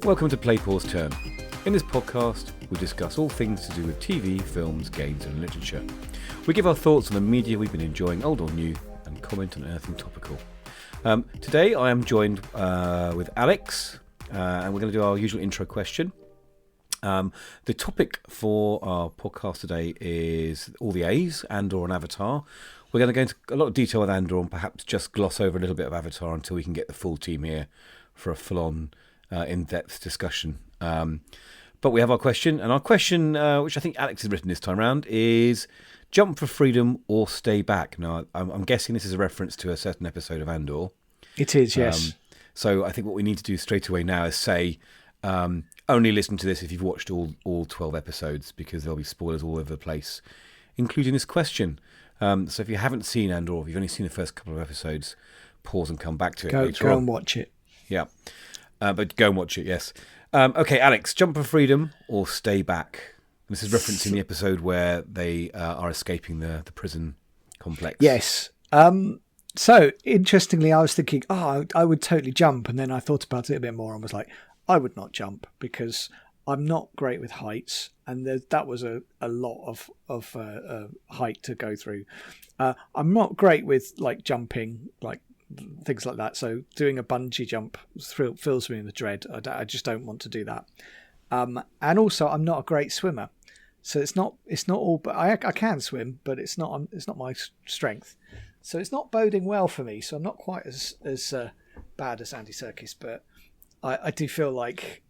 Welcome to Play Pause Turn. In this podcast, we discuss all things to do with TV, films, games and literature. We give our thoughts on the media we've been enjoying, old or new, and comment on anything topical. Today I am joined with Alex, and we're going to do our usual intro question. The topic for our podcast today is all the A's, Andor and Avatar. We're going to go into a lot of detail with Andor and perhaps just gloss over a little bit of Avatar until we can get the full team here for a full-on in-depth discussion. But we have our question, and our question, which I think Alex has written this time around, is jump for freedom or stay back. Now, I'm guessing this is a reference to a certain episode of Andor. It is, yes. So I think what we need to do straight away now is say, only listen to this if you've watched all 12 episodes, because there'll be spoilers all over the place, including this question. So if you haven't seen Andor, or if you've only seen the first couple of episodes, pause and come back to it later on. Go and watch it. Yeah. But go and watch it, yes. Okay, Alex, jump for freedom or stay back? This is referencing the episode where they are escaping the prison complex. Yes. So, interestingly, I was thinking, I would totally jump. And then I thought about it a bit more and was like, I would not jump because I'm not great with heights. And that was a lot of height to go through. I'm not great with like jumping, like things like that. So doing a bungee jump fills me with dread. I just don't want to do that. And also, I'm not a great swimmer. So it's not all, but I can swim, but it's not my strength. So it's not boding well for me. So I'm not quite as bad as Andy Serkis, but I do feel like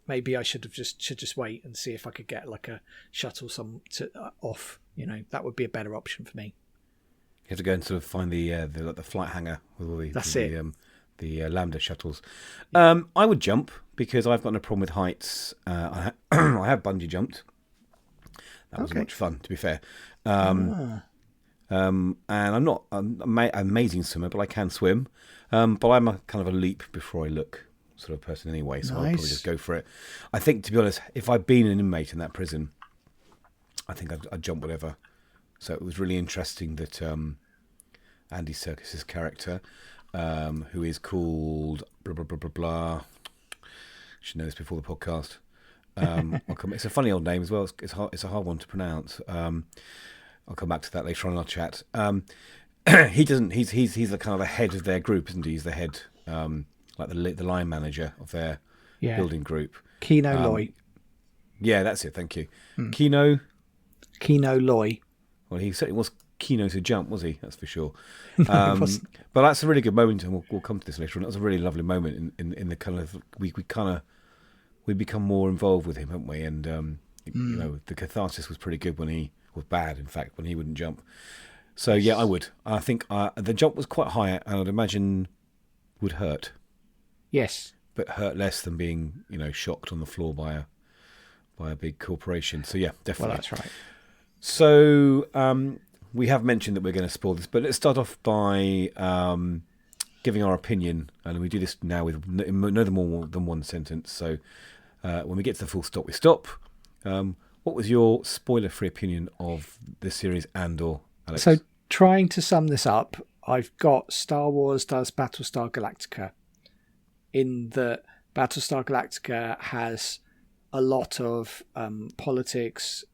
maybe I should just wait and see if I could get like a shuttle off. You know, that would be a better option for me. You have to go and sort of find the flight hangar with all the Lambda shuttles. I would jump because I've got no problem with heights. I have bungee jumped. That was much fun, to be fair. And I'm not an amazing swimmer, but I can swim. But I'm a kind of a leap before I look sort of person anyway, so I'll probably just go for it. I think, to be honest, if I'd been an inmate in that prison, I think I'd jump whatever. So it was really interesting that Andy Serkis' character, who is called blah blah blah blah blah, should know this before the podcast. It's a funny old name as well. It's a hard one to pronounce. I'll come back to that later on in our chat. He doesn't. He's the kind of the head of their group, isn't he? He's the head, like the line manager of their building group. Kino Loy. Yeah, that's it. Thank you. Kino Loy. Well, he certainly was keen to jump, was he? That's for sure. But that's a really good moment, and we'll come to this later on. That was a really lovely moment in the kind of we become more involved with him, haven't we? And you know, the catharsis was pretty good when he was bad. In fact, when he wouldn't jump. So yeah, I would. I think the jump was quite high, and I'd imagine would hurt. Yes, but hurt less than being shocked on the floor by a big corporation. So yeah, definitely. Well, that's right. So we have mentioned that we're going to spoil this, but let's start off by giving our opinion, and we do this now with no more than one sentence. So when we get to the full stop, we stop. What was your spoiler-free opinion of the series Andor, Alex? So trying to sum this up, I've got Star Wars does Battlestar Galactica, in that Battlestar Galactica has a lot of politics,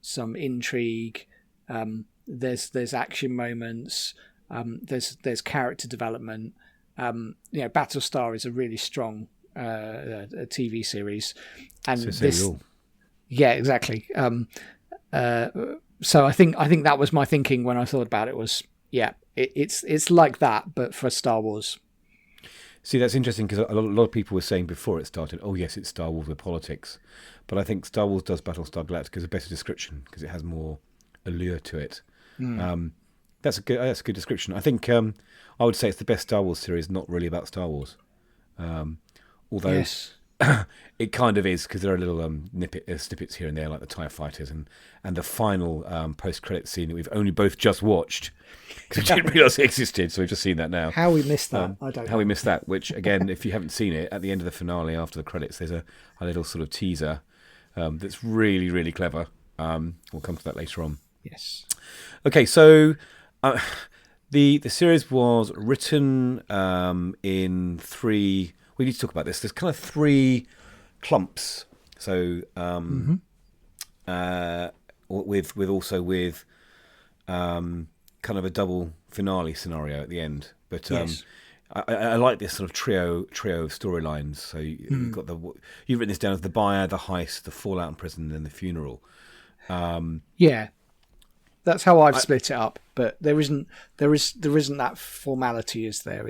some intrigue, there's action moments, there's character development. Battlestar is a really strong a TV series, and yeah, exactly. So I think that was my thinking when I thought about it. Was it's like that, but for Star Wars. See, that's interesting because a lot of people were saying before it started, oh yes, it's Star Wars with politics. But I think Star Wars does Battlestar Galactica is a better description because it has more allure to it. That's a good description. I think I would say it's the best Star Wars series, not really about Star Wars. Although yes. It kind of is, because there are little snippets here and there, like the TIE fighters and the final post-credit scene that we've only both just watched, because we didn't realise it existed, so we've just seen that now. How we missed that, I don't know. How we missed that, which, again, if you haven't seen it, at the end of the finale, after the credits, there's a little sort of teaser that's really, really clever. We'll come to that later on. Yes. Okay, so the series was written in three... we need to talk about this. There's kind of three clumps. So with kind of a double finale scenario at the end. But Yes. I like this sort of trio of storylines. So you've got you've written this down as the buyer, the heist, the fallout in prison, and the funeral. Yeah, that's how I've split it up. But there isn't that formality, is there?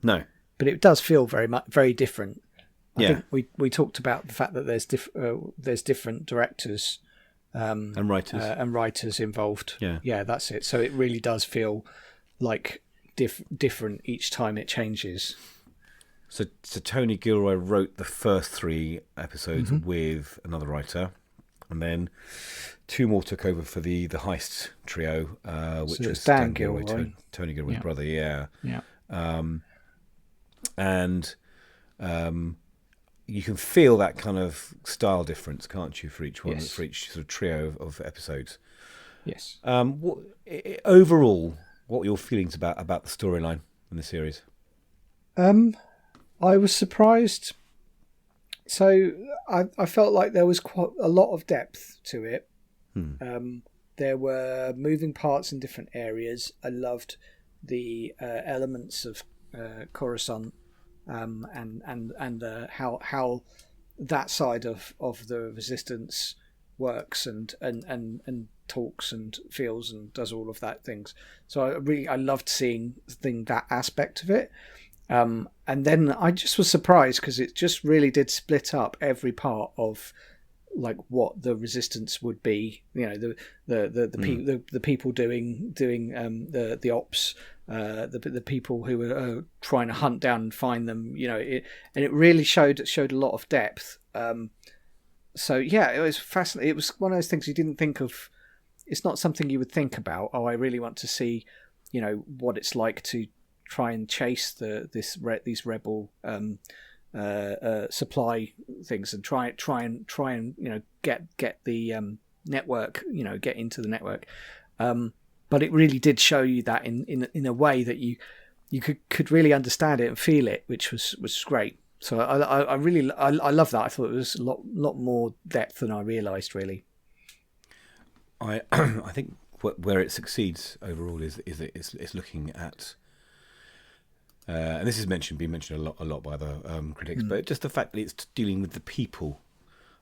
No. But it does feel very different. I Yeah. think we talked about the fact that there's different directors And writers. involved. Yeah. That's it. So it really does feel like different each time it changes. So Tony Gilroy wrote the first 3 episodes with another writer, and then 2 more took over for the heist trio, which was Dan Gilroy, Tony Gilroy's brother. Yeah. And you can feel that kind of style difference, can't you, for each one, for each sort of trio of episodes? Yes. Overall, what were your feelings about the storyline in the series? I was surprised. So I felt like there was quite a lot of depth to it. There were moving parts in different areas. I loved the elements of Coruscant and how that side of the resistance works and talks and feels and does all of that things. So I loved seeing that aspect of it. And then I just was surprised because it just really did split up every part of like what the resistance would be. You know, the people doing the ops, the people who were trying to hunt down and find them. You know, and it really showed a lot of depth. So yeah, it was fascinating. It was one of those things you didn't think of. It's not something you would think about. Oh, I really want to see, you know, what it's like to try and chase these rebel supply things and try and you know get the network, you know, get into the network. But it really did show you that in a way that you could really understand it and feel it, which was great. So I really love that. I thought it was a lot more depth than I realised, really. I think where it succeeds overall is it's looking at, and this has been mentioned a lot by the critics, but just the fact that it's dealing with the people,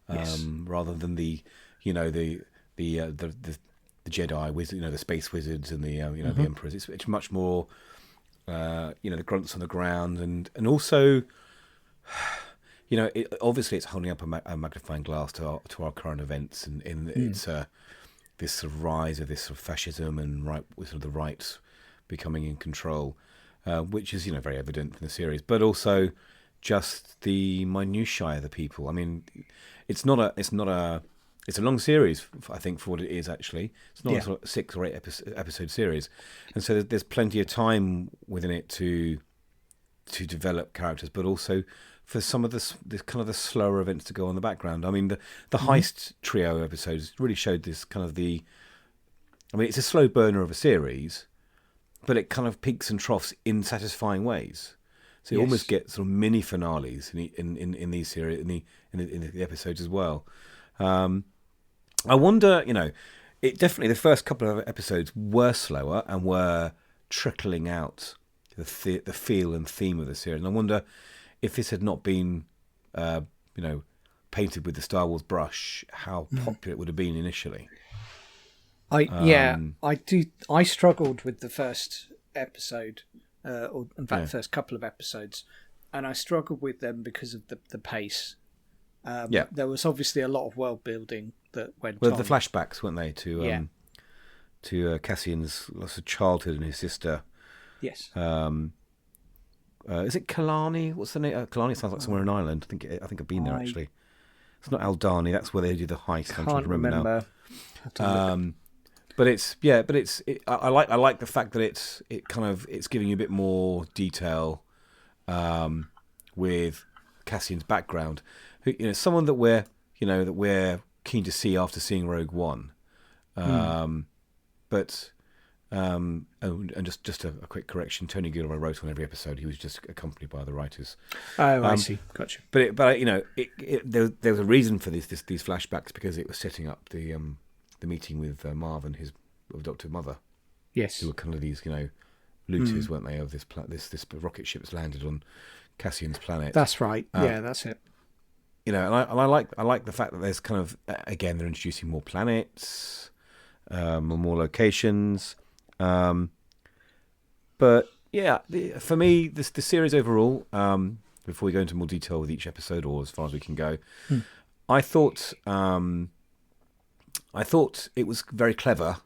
rather than the Jedi, the space wizards and the the emperors. It's much more, the grunts on the ground and also, obviously it's holding up a magnifying glass to our current events and it's this sort of rise of this sort of fascism and sort of the right becoming in control, which is very evident in the series, but also just the minutiae of the people. I mean, it's a long series, I think, for what it is. Actually, it's not a sort of 6 or 8 episode series, and so there's plenty of time within it to develop characters, but also for some of this kind of the slower events to go on in the background. I mean, the heist trio episodes really showed this kind of it's a slow burner of a series, but it kind of peaks and troughs in satisfying ways. So you almost get sort of mini finales in these series, in the episodes as well. I wonder, it definitely, the first couple of episodes were slower and were trickling out the feel and theme of the series. And I wonder if this had not been, painted with the Star Wars brush, how popular it would have been initially. I struggled with the first episode, or in fact, the first couple of episodes, and I struggled with them because of the pace. There was obviously a lot of world building that went on. The flashbacks, weren't they, to Cassian's loss of childhood and his sister. Yes. Is it Kalani? What's the name? Kalani sounds like somewhere in Ireland. I think I've been there actually. It's not Aldani. That's where they do the heist. I'm trying to remember now. I like the fact that it's giving you a bit more detail with Cassian's background. Someone that we're keen to see after seeing Rogue One, but And just a quick correction: Tony Gilroy wrote on every episode. He was just accompanied by the writers. Oh, I see. Gotcha. But there was a reason for these flashbacks, because it was setting up the meeting with Marv and his adopted mother. Yes, who were kind of these looters, weren't they, of this rocket ship that's landed on Cassian's planet. That's right. Yeah, that's it. And I like the fact that there's kind of, again, they're introducing more planets, more locations. But yeah, for me, the series overall, before we go into more detail with each episode, or as far as we can go, I thought it was very clever.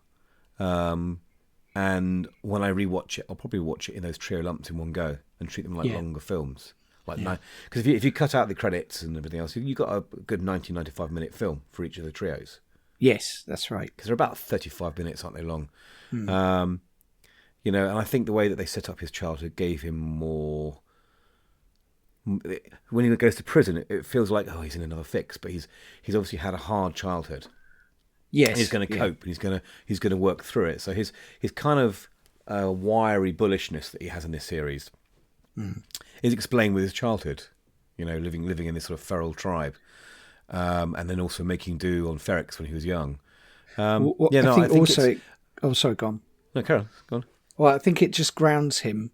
And when I rewatch it, I'll probably watch it in those trio lumps in one go and treat them like longer films. Because if you cut out the credits and everything else, you've got a good 90-95 minute film for each of the trios. Yes, that's right. Because they're about 35 minutes, aren't they, long? And I think the way that they set up his childhood gave him more. When he goes to prison, it feels like, oh, he's in another fix, but he's obviously had a hard childhood. Yes, and he's going to cope, and he's going to work through it. So his kind of wiry bullishness that he has in this series is explained with his childhood. Living in this sort of feral tribe, and then also making do on Ferrex when he was young. I think also. Oh, sorry, go on. No, Carol, go on. Well, I think it just grounds him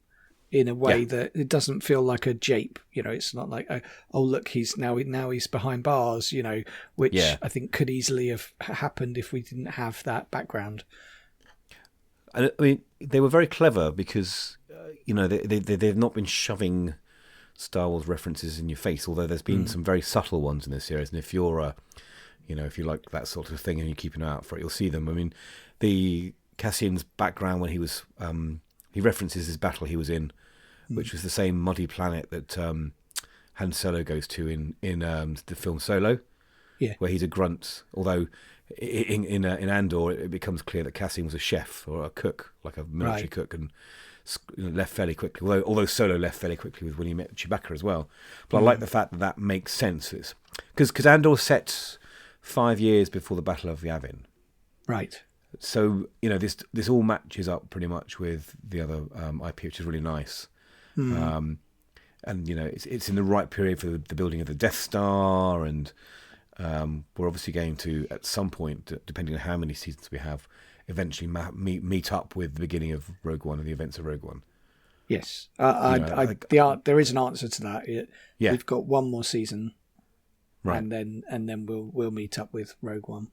in a way that it doesn't feel like a jape. It's not like, oh look, he's behind bars. Which I think could easily have happened if we didn't have that background. And I mean, they were very clever because they've not been shoving Star Wars references in your face, although there's been some very subtle ones in this series. And if you're if you like that sort of thing and you keep an eye out for it, you'll see them. I mean, the Cassian's background when he was he references his battle he was in, which was the same muddy planet that Han Solo goes to in the film Solo, where he's a grunt. Although in Andor it becomes clear that Cassian was a chef or a cook, like a military cook, and left fairly quickly. Although Solo left fairly quickly when he met Chewbacca as well. But I like the fact that makes sense. It's because Andor set 5 years before the Battle of Yavin. Right. So this all matches up pretty much with the other IP, which is really nice. And it's in the right period for the building of the Death Star, and we're obviously going to, at some point, depending on how many seasons we have, eventually meet up with the beginning of Rogue One and the events of Rogue One. Yes, there is an answer to that. We've got one more season, right, and then we'll meet up with Rogue One.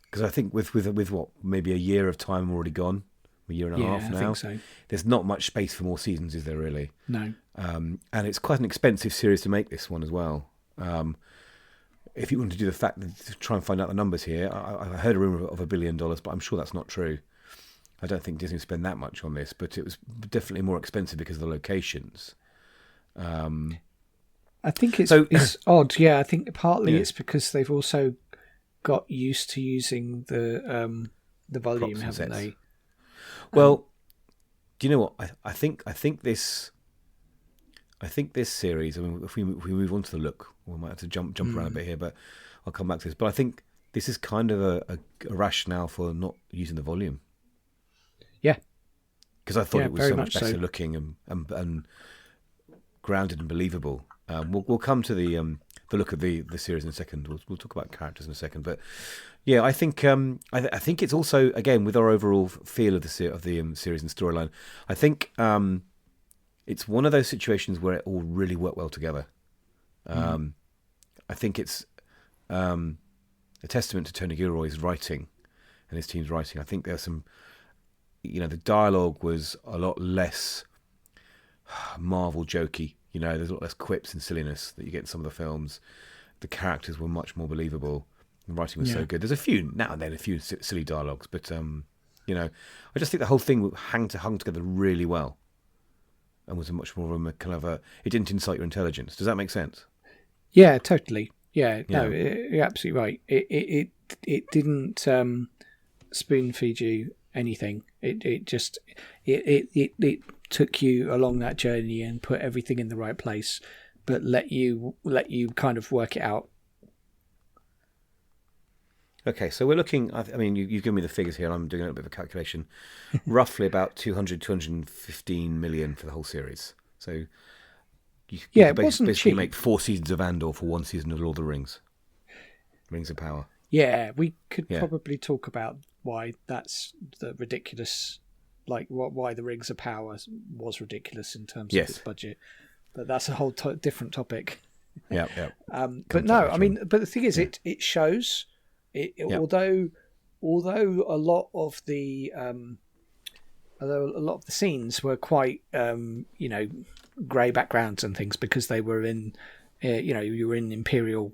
Because I think with what, maybe a year of time already gone, a year and a half now. I think so. There's not much space for more seasons, is there really? No. And it's quite an expensive series to make this one as well. If you want to do the fact to try and find out the numbers here, I heard a rumor of $1 billion, but I'm sure that's not true. I don't think Disney spent that much on this, but it was definitely more expensive because of the locations. I think it's odd. Yeah, I think partly it's because they've also got used to using the volume, haven't they? Well, do you know what? I think this series. I mean, if we move on to the look, we might have to jump around a bit here, but I'll come back to this. But I think this is kind of a rationale for not using the volume. Yeah, because I thought it was so much better looking and grounded and believable. We'll come to the look of the series in a second. We'll talk about characters in a second, but yeah, I think I think it's also, again, with our overall feel of the series and storyline, I think it's one of those situations where it all really worked well together. I think it's a testament to Tony Gilroy's writing and his team's writing. I think there's some, the dialogue was a lot less Marvel jokey. There's a lot less quips and silliness that you get in some of the films. The characters were much more believable. The writing was so good. There's a few silly dialogues, but I just think the whole thing hung together really well, and was a much more of a kind of it didn't incite your intelligence. Does that make sense? Yeah, totally. Yeah, no, you're absolutely right. It didn't spoon feed you anything. It just took you along that journey and put everything in the right place, but let you kind of work it out. Okay, so we're looking. I mean, you've given me the figures here, and I'm doing a little bit of a calculation. Roughly about 215 million for the whole series. So you could it wasn't basically cheap. make 4 seasons of Andor for 1 season of Lord of the Rings. Rings of Power. Yeah, we could probably talk about why that's the ridiculous, like why the Rings of Power was ridiculous in terms of its budget. But that's a whole different topic. Yeah. But no, I mean, but the thing is, it shows. Although a lot of the scenes were quite grey backgrounds and things because they were in you were in imperial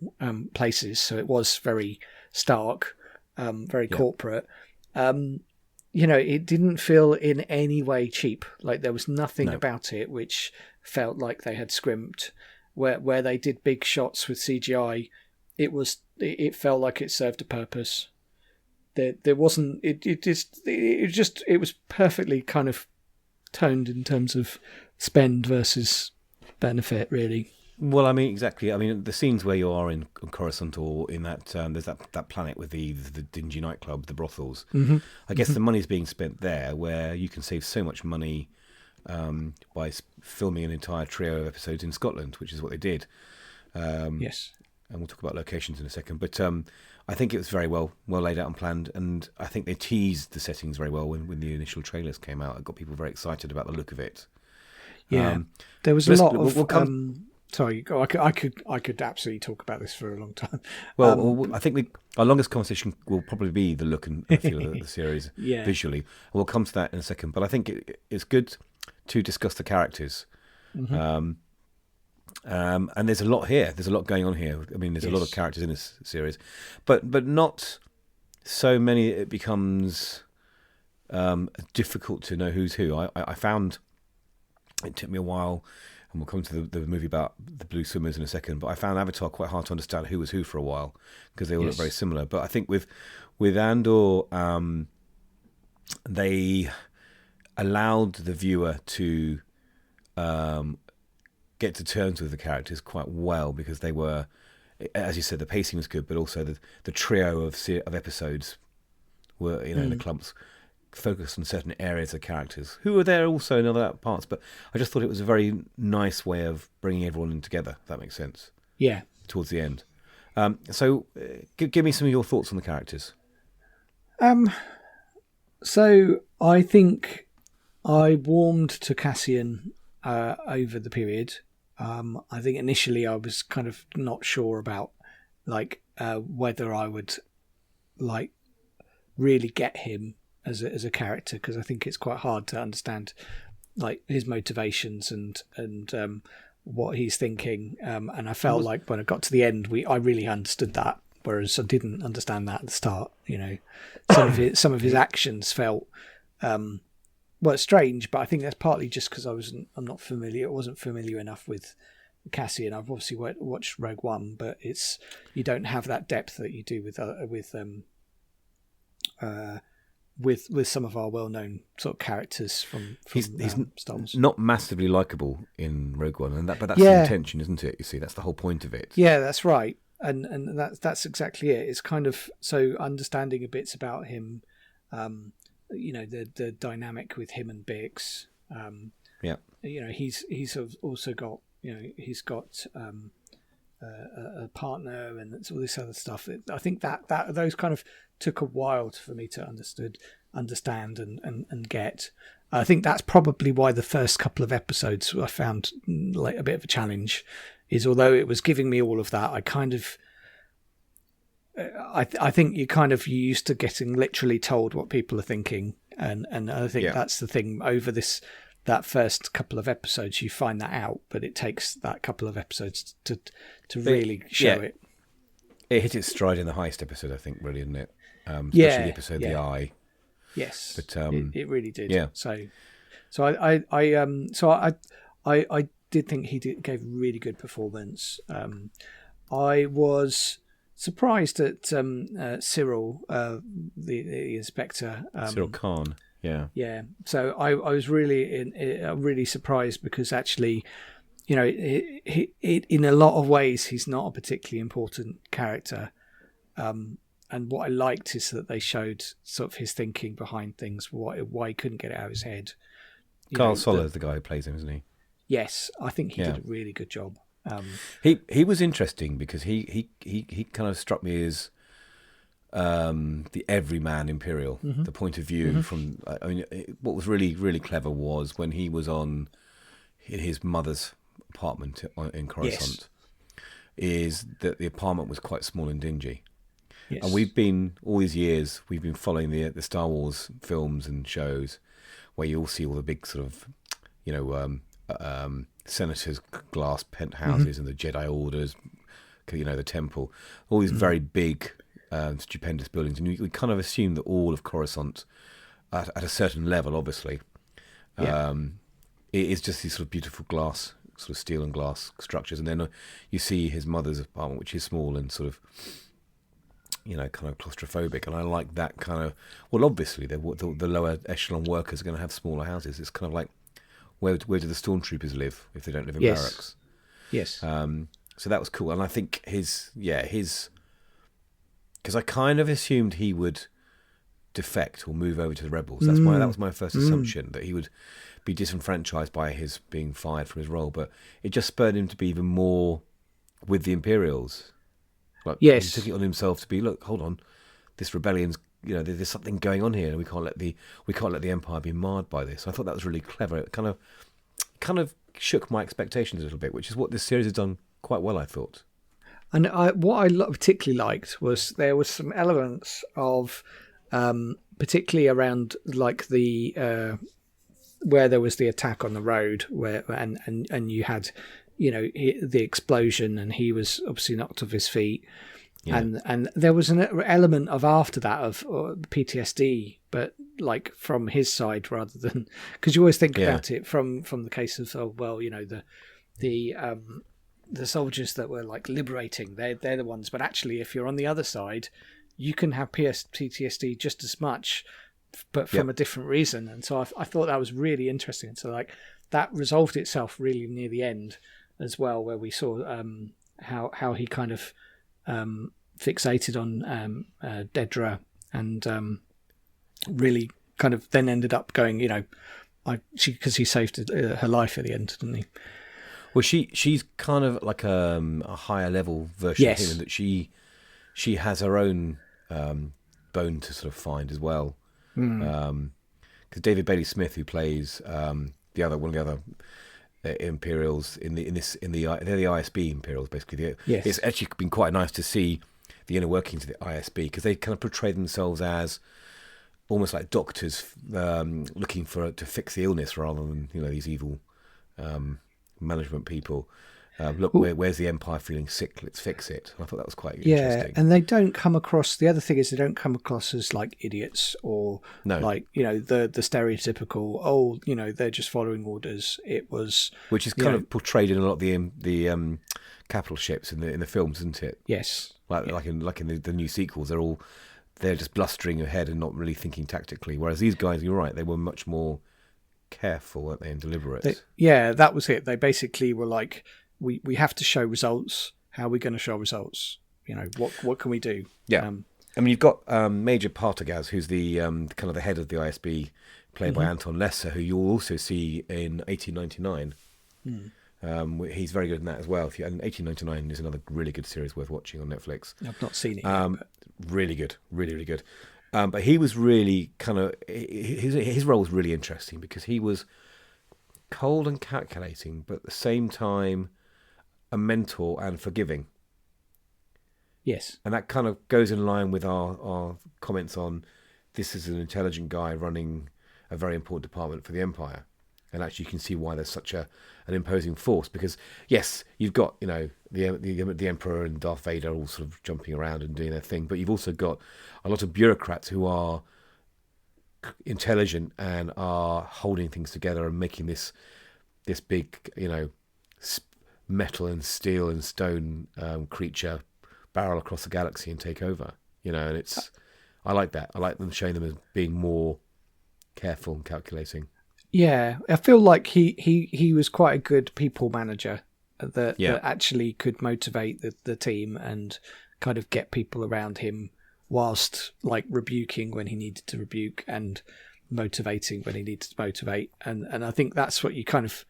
places, so it was very stark, very corporate. It didn't feel in any way cheap. Like there was nothing about it which felt like they had scrimped. Where they did big shots with CGI, it felt like it served a purpose. There wasn't it was perfectly kind of toned in terms of spend versus benefit, really. Well, I mean, exactly. I mean, the scenes where you are in Coruscant or in that there's that planet with the dingy nightclub, the brothels. Mm-hmm. I guess the money's being spent there, where you can save so much money by filming an entire trio of episodes in Scotland, which is what they did. Yes. And we'll talk about locations in a second. But I think it was very well laid out and planned, and I think they teased the settings very well when the initial trailers came out. It got people very excited about the look of it. Yeah, there was a lot of. Sorry, I could absolutely talk about this for a long time. Well, I think our longest conversation will probably be the look and feel of the series visually. And we'll come to that in a second. But I think it's good to discuss the characters. Mm-hmm. And there's a lot here. There's a lot going on here. I mean, there's a lot of characters in this series, but not so many. It becomes difficult to know who's who. I found it took me a while. And we'll come to the movie about the blue swimmers in a second. But I found Avatar quite hard to understand who was who for a while because they all look very similar. But I think with Andor, they allowed the viewer to get to terms with the characters quite well because they were, as you said, the pacing was good, but also the trio of episodes were, the clumps focused on certain areas of characters who were there also in other parts, but I just thought it was a very nice way of bringing everyone in together, if that makes sense. Yeah. Towards the end. So give me some of your thoughts on the characters. So I think I warmed to Cassian over the period. I think initially I was kind of not sure about whether I would really get him as a character, because I think it's quite hard to understand his motivations and what he's thinking. And I felt like when I got to the end, I really understood that, whereas I didn't understand that at the start. Some of his actions felt strange, but I think that's partly just because I wasn't familiar enough with Cassian. I've obviously watched Rogue One, but you don't have that depth that you do with some of our well-known sort of characters from he's Star Wars. Not massively likable in Rogue One, but that's the intention, isn't it? You see, that's the whole point of it. Yeah, that's right, and that's exactly it. It's kind of so understanding a bit about him, the dynamic with him and Bix. He's also got he's got a partner and all this other stuff. I think that those kind of took a while for me to understand and get. I think that's probably why the first couple of episodes I found a bit of a challenge, is although it was giving me all of that, I kind of I think you're used to getting literally told what people are thinking, and I think that's the thing over that first couple of episodes you find that out, but it takes that couple of episodes to really show it. It hit its stride in the heist episode, I think, really, didn't it? Especially the episode The Eye. Yes, but it really did. Yeah. So I did think he gave a really good performance. I was surprised at Cyril, the inspector. Cyril Khan. Yeah. Yeah. So I was really surprised because actually, he in a lot of ways he's not a particularly important character. what I liked is that they showed sort of his thinking behind things, why he couldn't get it out of his head. Carl Soller is the guy who plays him, isn't he? Yes, I think he did a really good job. He was interesting because he kind of struck me as the everyman Imperial, the point of view from. I mean, what was really really clever was when he was in his mother's apartment in Coruscant. Is that the apartment was quite small and dingy. Yes. And we've been following the Star Wars films and shows where you all see all the big sort of, senators' glass penthouses and the Jedi orders, the temple, all these very big, stupendous buildings. And we kind of assume that all of Coruscant, at a certain level, obviously, it is just these sort of beautiful glass, sort of steel and glass structures. And then you see his mother's apartment, which is small and sort of, kind of claustrophobic, and I like that kind of. Well, obviously, the lower echelon workers are going to have smaller houses. It's kind of like where do the stormtroopers live if they don't live in barracks? Yes. So that was cool, and I think his because I kind of assumed he would defect or move over to the rebels. That was my first assumption, that he would be disenfranchised by his being fired from his role, but it just spurred him to be even more with the Imperials. Like, he took it on himself to be, look, hold on, this rebellion's, there's something going on here, and we can't let the Empire be marred by this. So I thought that was really clever. It kind of shook my expectations a little bit, which is what this series has done quite well, I thought. And what I particularly liked was there was some elements of, particularly around like the where there was the attack on the road, and you had. The explosion, and he was obviously knocked off his feet, and there was an element of after that of PTSD, but like from his side rather than, because you always think about it from the case of the soldiers that were like liberating, they're the ones, but actually if you're on the other side, you can have PTSD just as much, but from a different reason. And so I thought that was really interesting. So like that resolved itself really near the end as well, where we saw how he kind of fixated on Dedra, and really kind of then ended up going, because he saved her life at the end, didn't he? Well, she's kind of like a higher level version of him, in that she has her own bone to sort of find as well. Because David Bailey Smith, who plays one of the other Imperials they're the ISB Imperials basically. It's actually been quite nice to see the inner workings of the ISB, because they kind of portray themselves as almost like doctors looking to fix the illness, rather than these evil management people. Look, where's the Empire feeling sick? Let's fix it. I thought that was quite interesting. And they don't come across. The other thing is they don't come across as like idiots or like the stereotypical. They're just following orders. Which is kind of portrayed in a lot of the capital ships in the films, isn't it? Yes. Like in the new sequels, they're just blustering ahead and not really thinking tactically. Whereas these guys, you're right, they were much more careful, weren't they, and deliberate. That was it. They basically were like, we have to show results. How are we going to show results? What can we do? Yeah. I mean, you've got Major Partagaz, who's the kind of the head of the ISB, played by Anton Lesser, who you'll also see in 1899. He's very good in that as well. And 1899 is another really good series worth watching on Netflix. I've not seen it yet. Really good. Really, really good. But he was really kind of... His role was really interesting, because he was cold and calculating, but at the same time a mentor and forgiving. Yes. And that kind of goes in line with our comments on, this is an intelligent guy running a very important department for the Empire. And actually you can see why there's such an imposing force, because yes, you've got the Emperor and Darth Vader all sort of jumping around and doing their thing, but you've also got a lot of bureaucrats who are intelligent and are holding things together and making this big metal and steel and stone creature barrel across the galaxy and take over. And I like that. I like them showing them as being more careful and calculating. Yeah, I feel like he was quite a good people manager that actually could motivate the team and kind of get people around him whilst like rebuking when he needed to rebuke and motivating when he needed to motivate. And I think that's what you kind of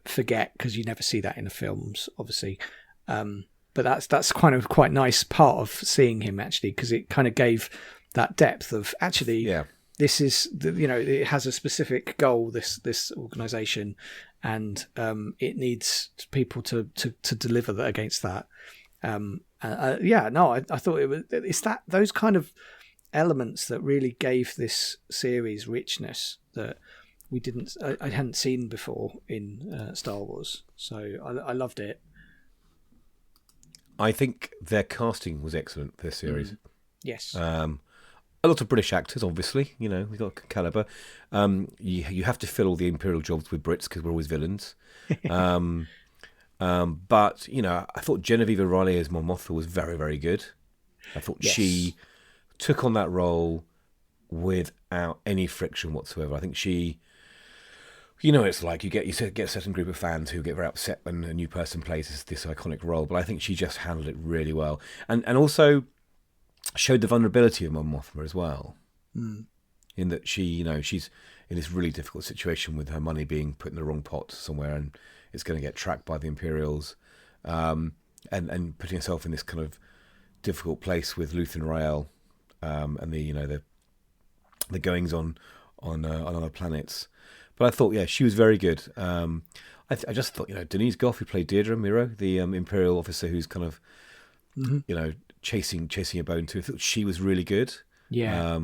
forget because you never see that in the films, obviously. But that's kind of quite nice part of seeing him actually, because it kind of gave that depth of actually, this is it has a specific goal, this organization, and it needs people to deliver that against that. I thought it's those kind of elements that really gave this series richness that I hadn't seen before in Star Wars. So I loved it. I think their casting was excellent for this series. Yes. A lot of British actors, obviously. We got caliber. You have to fill all the Imperial jobs with Brits because we're always villains. But I thought Genevieve O'Reilly as Mon Mothma was very, very good. I thought she took on that role without any friction whatsoever. I think she, it's like you get a certain group of fans who get very upset when a new person plays this iconic role, but I think she just handled it really well, and also showed the vulnerability of Mon Mothma as well, in that she, she's in this really difficult situation with her money being put in the wrong pot somewhere, and it's going to get tracked by the Imperials, and putting herself in this kind of difficult place with Luthen Rael, and the goings on other planets. But I thought, she was very good. I just thought, Denise Gough, who played Deirdre Miro, the Imperial officer who's kind of, chasing a bone too. I thought she was really good. Yeah.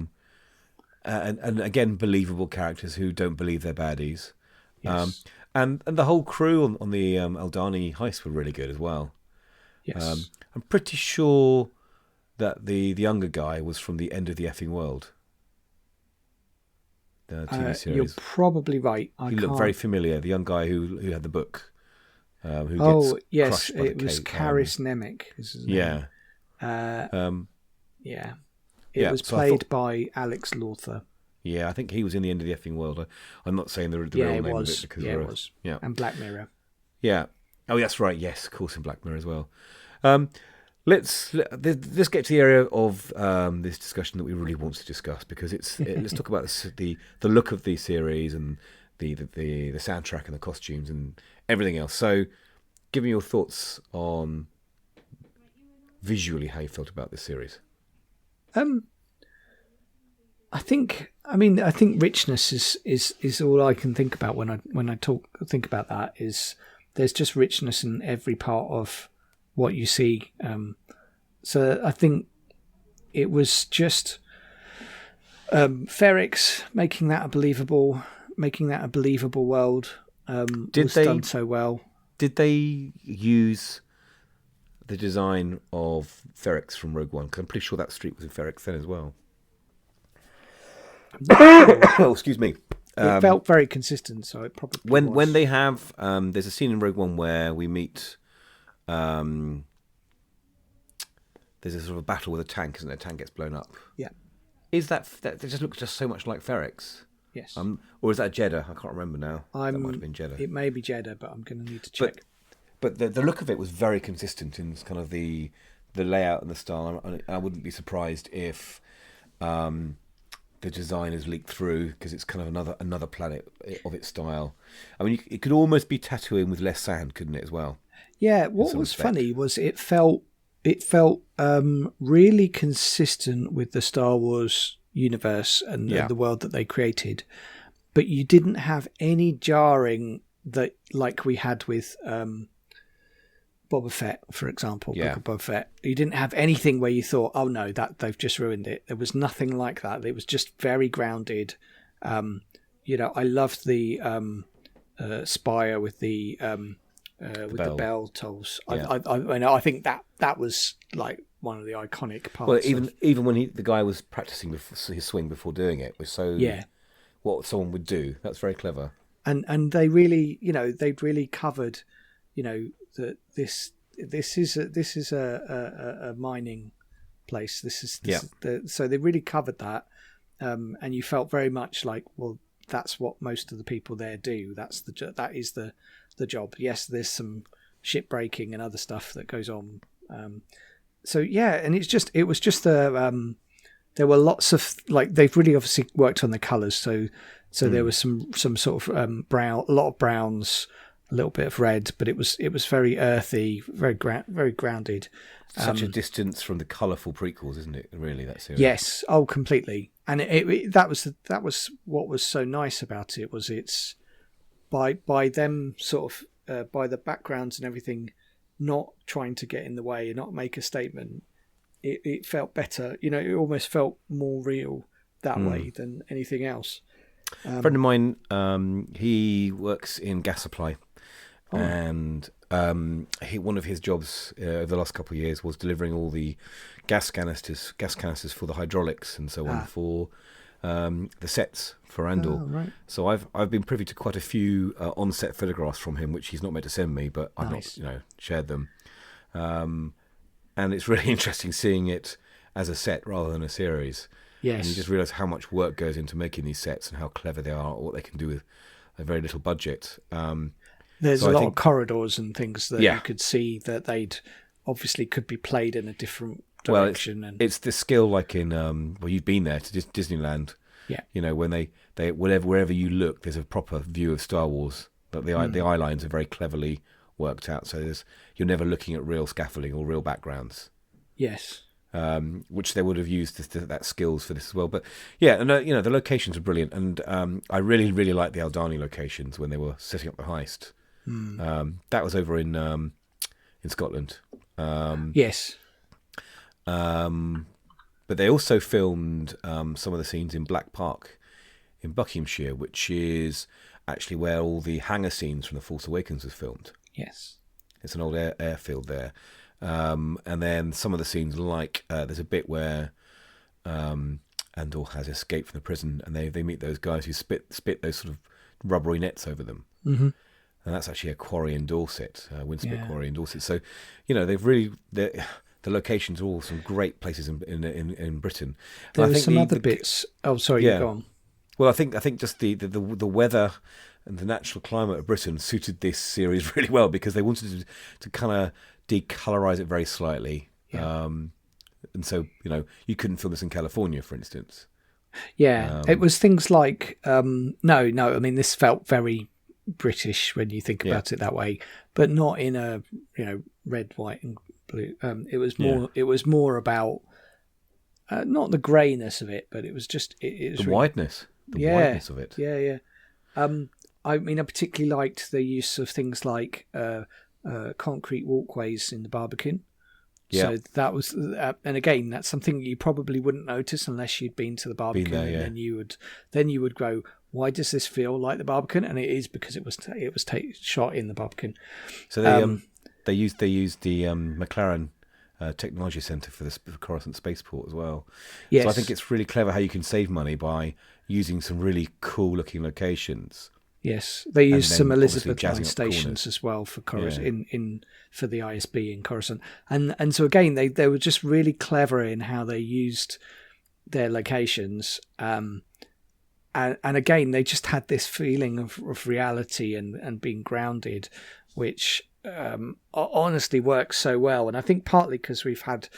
And again, believable characters who don't believe they're baddies. Yes. And the whole crew on the Aldhani heist were really good as well. Yes. I'm pretty sure that the younger guy was from the End of the Effing World. The TV series. You're probably right. He looked very familiar. The young guy who had the book. Who gets crushed by it was Karis Nemec. Yeah. It was played by Alex Lawther. Yeah, I think he was in the End of the Effing World. I'm not saying the real name of it because it was. Yeah, and Black Mirror. Yeah. Oh, that's right. Yes, of course, in Black Mirror as well. Let's get to the area of this discussion that we really want to discuss, because let's talk about the look of the series and the soundtrack and the costumes and everything else. So, give me your thoughts on visually how you felt about this series. I think richness is all I can think about when I think about that. Is there's just richness in every part of what you see. So I think it was just Ferrix making that a believable world. Done so well. Did they use the design of Ferrix from Rogue One? Because I'm pretty sure that street was in Ferrix then as well. Oh, excuse me. It felt very consistent, so it probably when they have there's a scene in Rogue One where we meet. There's a sort of a battle with a tank, isn't there? A tank gets blown up. Yeah. Is that just looks just so much like Ferrix? Yes. Or is that Jeddah? I can't remember now. That might have been Jeddah. It may be Jeddah, but I'm going to need to check. But the look of it was very consistent in kind of the layout and the style. I wouldn't be surprised if the design has leaked through, because it's kind of another planet of its style. I mean, it could almost be Tatooine with less sand, couldn't it, as well? Yeah. What was funny was it felt really consistent with the Star Wars universe and the world that they created, but you didn't have any jarring that like we had with Boba Fett, for example. Book of Boba Fett. You didn't have anything where you thought, oh no, that they've just ruined it. There was nothing like that. It was just very grounded. I loved the spire with the bell tolls. Yeah. I think that was like one of the iconic parts. Well, even when the guy was practicing his swing before doing it, was so what someone would do. That's very clever. And they really, they'd really covered, that this is a mining place. So they really covered that, and you felt very much like, well, that's what most of the people there do. That is the job. Yes, there's some ship breaking and other stuff that goes on, so yeah, and it was just there were lots of, like, they've really obviously worked on the colours. So there was some sort of brown, a lot of browns, a little bit of red, but it was very earthy, very grounded. Such a distance from the colourful prequels, isn't it? Really, that series. Yes, oh, completely. And that was what was so nice about it, was it's by them sort of by the backgrounds and everything, not trying to get in the way and not make a statement. It felt better. It almost felt more real that way than anything else. A friend of mine, he works in gas supply, and one of his jobs over the last couple of years was delivering all the gas canisters for the hydraulics and so on for the sets for Andor. Oh, right. So I've been privy to quite a few on-set photographs from him, which he's not meant to send me, but I've not shared them. And it's really interesting seeing it as a set rather than a series. Yes. And you just realise how much work goes into making these sets and how clever they are, or what they can do with a very little budget. There's a lot of corridors and things that you could see that they'd obviously could be played in a different direction. Well, it's the skill, like in you've been there to Disneyland. Yeah. When they wherever you look, there's a proper view of Star Wars. But the eye lines are very cleverly worked out, so you're never looking at real scaffolding or real backgrounds. Yes. Which they would have used that skills for this as well. But yeah, and the locations are brilliant, and I really, really liked the Aldani locations when they were setting up the heist. That was over in Scotland. Yes. But they also filmed some of the scenes in Black Park in Buckinghamshire, which is actually where all the hangar scenes from The Force Awakens was filmed. Yes. It's an old airfield there. And then some of the scenes, like there's a bit where Andor has escaped from the prison, and they meet those guys who spit those sort of rubbery nets over them. Mm-hmm. And that's actually a quarry in Dorset, Winspit Quarry in Dorset. So, they've really... The locations are all some great places in Britain. There were some other bits. Oh, sorry, you go on. Well, I think just the weather and the natural climate of Britain suited this series really well, because they wanted to kind of decolorize it very slightly. Yeah. And so, you couldn't film this in California, for instance. Yeah, it was things like, no, I mean, this felt very British when you think about it that way, but not in a, red, white and blue. It was more about, not the greyness of it, but it was just... It was the wideness. Wideness of it. Yeah. I mean, I particularly liked the use of things like concrete walkways in the Barbican. Yeah. So that was, and again, that's something you probably wouldn't notice unless you'd been to the Barbican, and then you would go, why does this feel like the Barbican? And it is because it was shot in the Barbican. So they used the McLaren Technology Centre for the Coruscant Spaceport as well. Yes. So I think it's really clever how you can save money by using some really cool looking locations. Yes, they used some Elizabeth line stations as well for Coruscant for the ISB in Coruscant, and so again they were just really clever in how they used their locations, and again they just had this feeling of reality and being grounded, which honestly works so well. And I think partly because we've had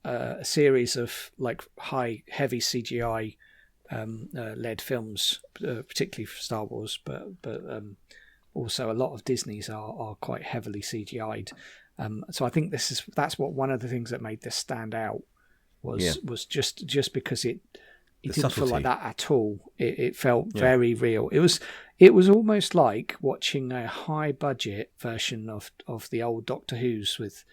a series of like heavy CGI led films, particularly for Star Wars, but also a lot of Disney's are quite heavily CGI'd. So I think that's what one of the things that made this stand out was just because it didn't feel like that at all. It felt very real. It was almost like watching a high budget version of the old Doctor Who's with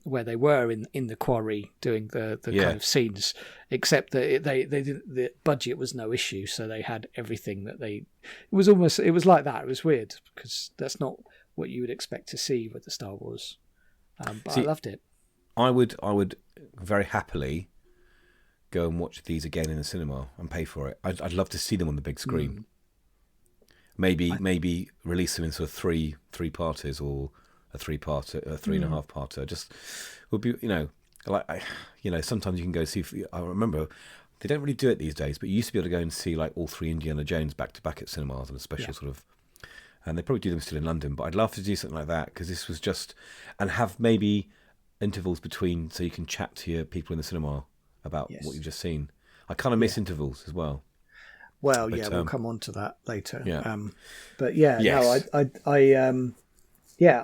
where they were in the quarry doing the kind of scenes, except that they didn't, the budget was no issue, so they had everything that it was like that. It was weird because that's not what you would expect to see with the Star Wars, but I loved it. I would very happily go and watch these again in the cinema and pay for it. I'd love to see them on the big screen. Maybe release them in sort of three parters, or a 3-parter, a 3.5-parter. Just would be, sometimes you can go see. I remember they don't really do it these days, but you used to be able to go and see like all 3 Indiana Jones back to back at cinemas on a special sort of. And they probably do them still in London, but I'd love to do something like that, because this was just, and have maybe intervals between, so you can chat to your people in the cinema about Yes. what you've just seen. I kind of miss intervals as well. Well, yeah, we'll come on to that later. Yeah. But yeah, Yes. no,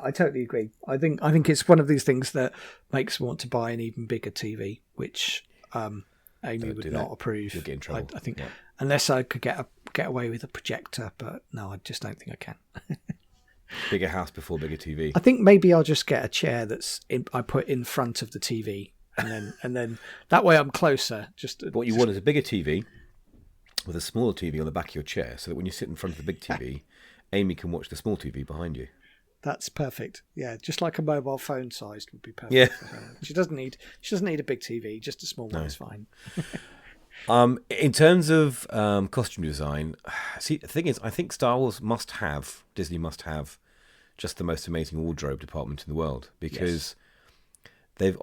I totally agree. I think it's one of these things that makes me want to buy an even bigger TV, which Amy would not approve. You'll get in trouble. I think unless I could get away with a projector, but no, I just don't think I can. Bigger house before bigger TV. I think maybe I'll just get a chair I put in front of the TV, and then that way I'm closer. What you want is a bigger TV with a smaller TV on the back of your chair, so that when you sit in front of the big TV, Amy can watch the small TV behind you. That's perfect. Yeah, just like a mobile phone sized would be perfect. Yeah. For her. She doesn't need a big TV. Just a small one is fine. In terms of costume design, see, the thing is, I think Disney must have just the most amazing wardrobe department in the world, because they've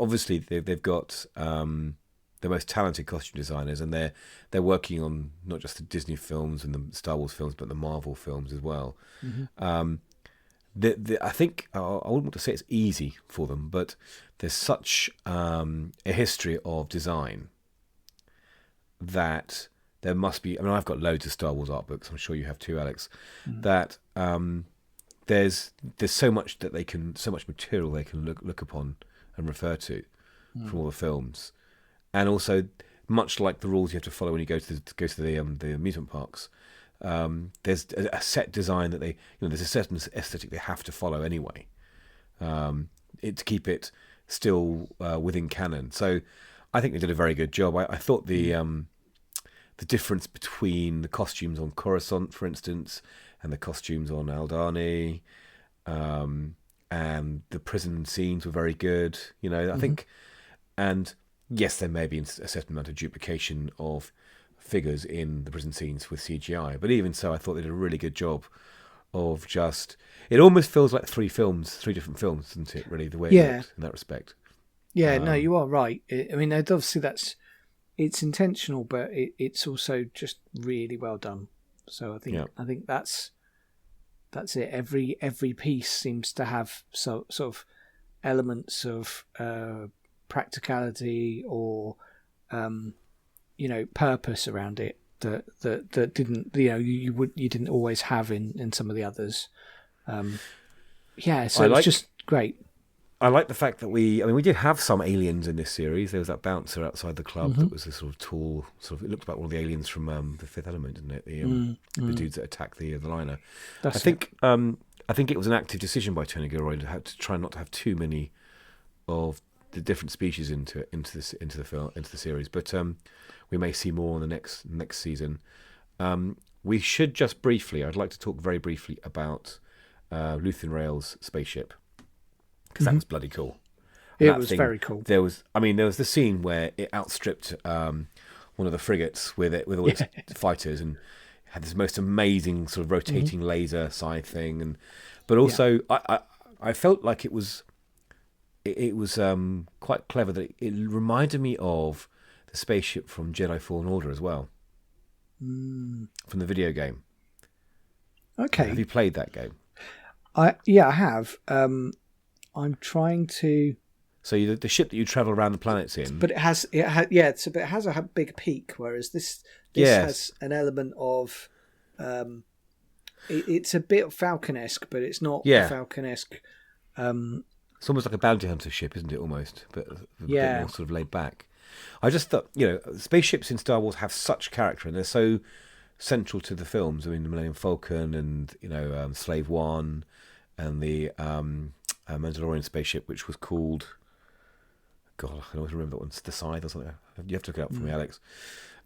got the most talented costume designers, and they're working on not just the Disney films and the Star Wars films, but the Marvel films as well. Mm-hmm. I think I wouldn't want to say it's easy for them, but there's such a history of design that there must be. I mean, I've got loads of Star Wars art books. I'm sure you have too, Alex. Mm. That there's so much material they can look upon and refer to from all the films, and also much like the rules you have to follow when you go to the amusement parks. There's a set design that there's a certain aesthetic they have to follow anyway, to keep it still within canon. So I think they did a very good job. I thought the difference between the costumes on Coruscant, for instance, and the costumes on Aldhani, and the prison scenes were very good. I think, and yes, there may be a certain amount of duplication of figures in the prison scenes with CGI, but even so, I thought they did a really good job of it almost feels like three different films, doesn't it, really, the way it looked in that respect. Yeah, no, you are right. I mean, obviously it's intentional, but it's also just really well done. So I think that's it. Every piece seems to have sort of elements of practicality or purpose around it that didn't you didn't always have in some of the others. So it's just great. I like the fact that we did have some aliens in this series. There was that bouncer outside the club that was a sort of tall, it looked like one of the aliens from The Fifth Element, didn't it? The dudes that attacked the liner. I think it was an active decision by Tony Gilroy to try not to have too many of the different species into the series, but we may see more in the next season. We should just briefly. I'd like to talk very briefly about Luthen Rail's spaceship, because that was bloody cool. It was very cool. There was the scene where it outstripped one of the frigates with all its fighters, and had this most amazing sort of rotating laser side thing, but also I felt like it was quite clever that it reminded me of the spaceship from Jedi Fallen Order as well, from the video game. Okay, have you played that game? I have. I'm trying to. So the ship that you travel around the planets in, but it has it has a big peak, whereas this has an element of. It's a bit Falcon-esque, but it's not Falcon-esque. It's almost like a bounty hunter ship, isn't it? Almost, but a bit more sort of laid back. I just thought, spaceships in Star Wars have such character, and they're so central to the films. I mean, the Millennium Falcon, and Slave One, and the Mandalorian spaceship, which was called, God, I can always remember that one, the Scythe or something. You have to look it up for me, Alex.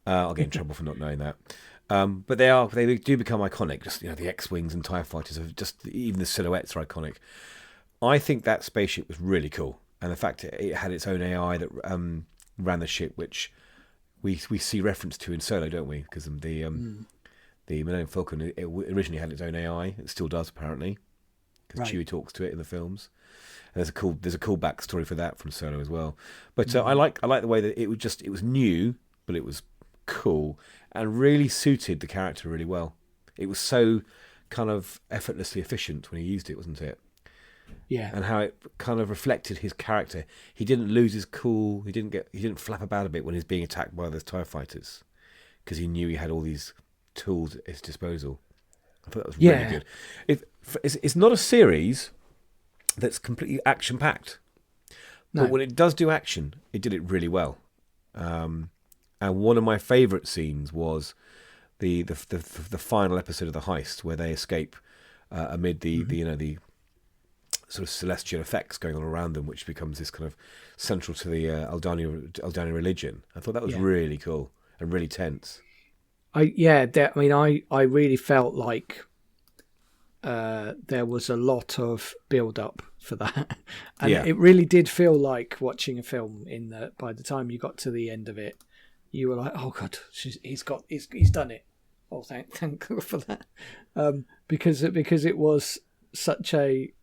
I'll get in trouble for not knowing that. But they do become iconic. Just the X-wings and TIE fighters even the silhouettes are iconic. I think that spaceship was really cool, and the fact it had its own AI that ran the ship, which we see reference to in Solo, don't we? Because the Millennium Falcon it originally had its own AI. It still does, apparently, because Chewie talks to it in the films. And there's a cool backstory for that from Solo as well. But I like the way that it was new, but it was cool and really suited the character really well. It was so kind of effortlessly efficient when he used it, wasn't it? Yeah. And how it kind of reflected his character. He didn't lose his cool. He didn't flap about a bit when he was being attacked by those TIE fighters, because he knew he had all these tools at his disposal. I thought that was really good. It's not a series that's completely action packed, but when it does do action, it did it really well. And one of my favourite scenes was the final episode of the heist, where they escape amid the sort of celestial effects going on around them, which becomes this kind of central to the Aldani religion. I thought that was really cool and really tense. I really felt like there was a lot of build up for that, and it really did feel like watching a film. In that, by the time you got to the end of it, you were like, "Oh God, he's done it." Oh, thank God for that, because it was such a,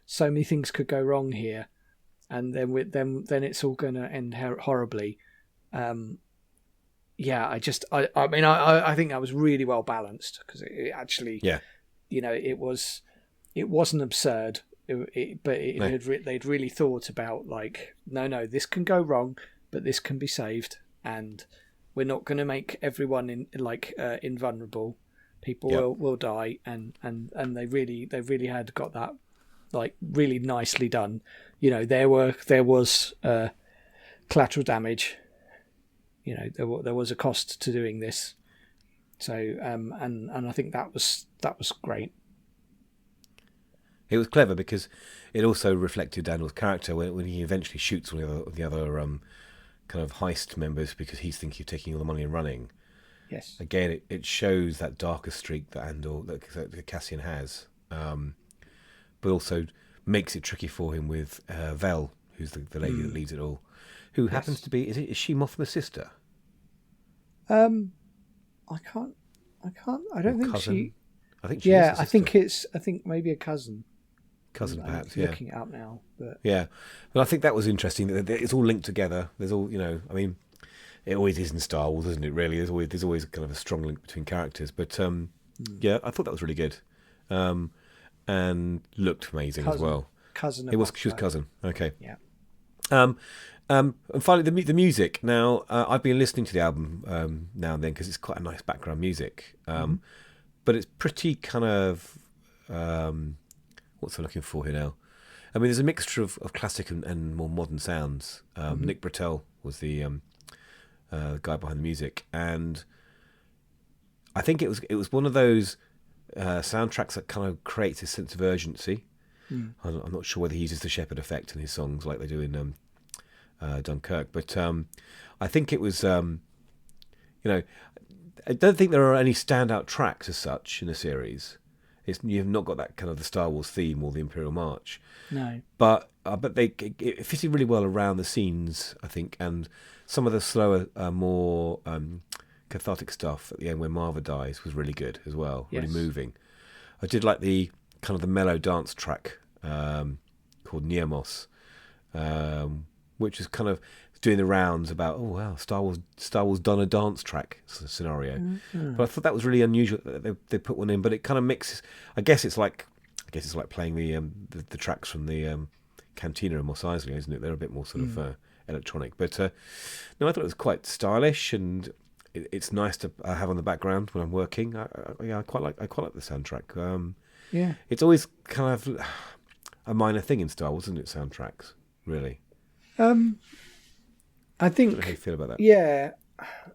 so many things could go wrong here, and then it's all going to end horribly. I think that was really well balanced, because it actually, it wasn't absurd, they'd really thought about, like, no, this can go wrong, but this can be saved, and we're not going to make everyone invulnerable. People will die, and they really had got that, like, really nicely done. There was collateral damage. There was a cost to doing this. So and I think that was great. It was clever because it also reflected Daniel's character when he eventually shoots one of the other kind of heist members, because he's thinking of taking all the money and running. Yes. Again, it shows that darker streak that Andor, that Cassian has, but also makes it tricky for him with Vel, who's the lady that leads it all, who happens to be, is she Mothma's sister? I don't think cousin? she. I think she is a sister. I think maybe a cousin. Cousin, perhaps. I'm looking it up now, but but I think that was interesting that it's all linked together. There's all, I mean, it always is in Star Wars, isn't it? Really, there's always kind of a strong link between characters. But I thought that was really good, and looked amazing as well. Cousin. She was cousin. Okay. Yeah. And finally, the music. Now, I've been listening to the album now and then, because it's quite a nice background music. But it's pretty kind of what's I'm looking for here now? I mean, there's a mixture of classic and more modern sounds. Nick Britell was the guy behind the music, and I think it was one of those soundtracks that kind of creates a sense of urgency. I'm not sure whether he uses the Shepard effect in his songs like they do in Dunkirk, but I think it was. I don't think there are any standout tracks as such in the series. You've not got that kind of the Star Wars theme or the Imperial March. No. But it fitted really well around the scenes, I think, and some of the slower, more cathartic stuff at the end when Marva dies was really good as well, really moving. I did like the kind of the mellow dance track called Niamos, which is kind of doing the rounds about, oh wow, Star Wars done a dance track scenario. But I thought that was really unusual that they put one in. But it kind of mixes. I guess it's like playing the tracks from the Cantina in Mos Eisley, isn't it? They're a bit more sort of electronic. But no, I thought it was quite stylish, and it's nice to have on the background when I'm working. I quite like the soundtrack. It's always kind of a minor thing in Star Wars, isn't it? Soundtracks, really. I think. How do you feel about that? Yeah,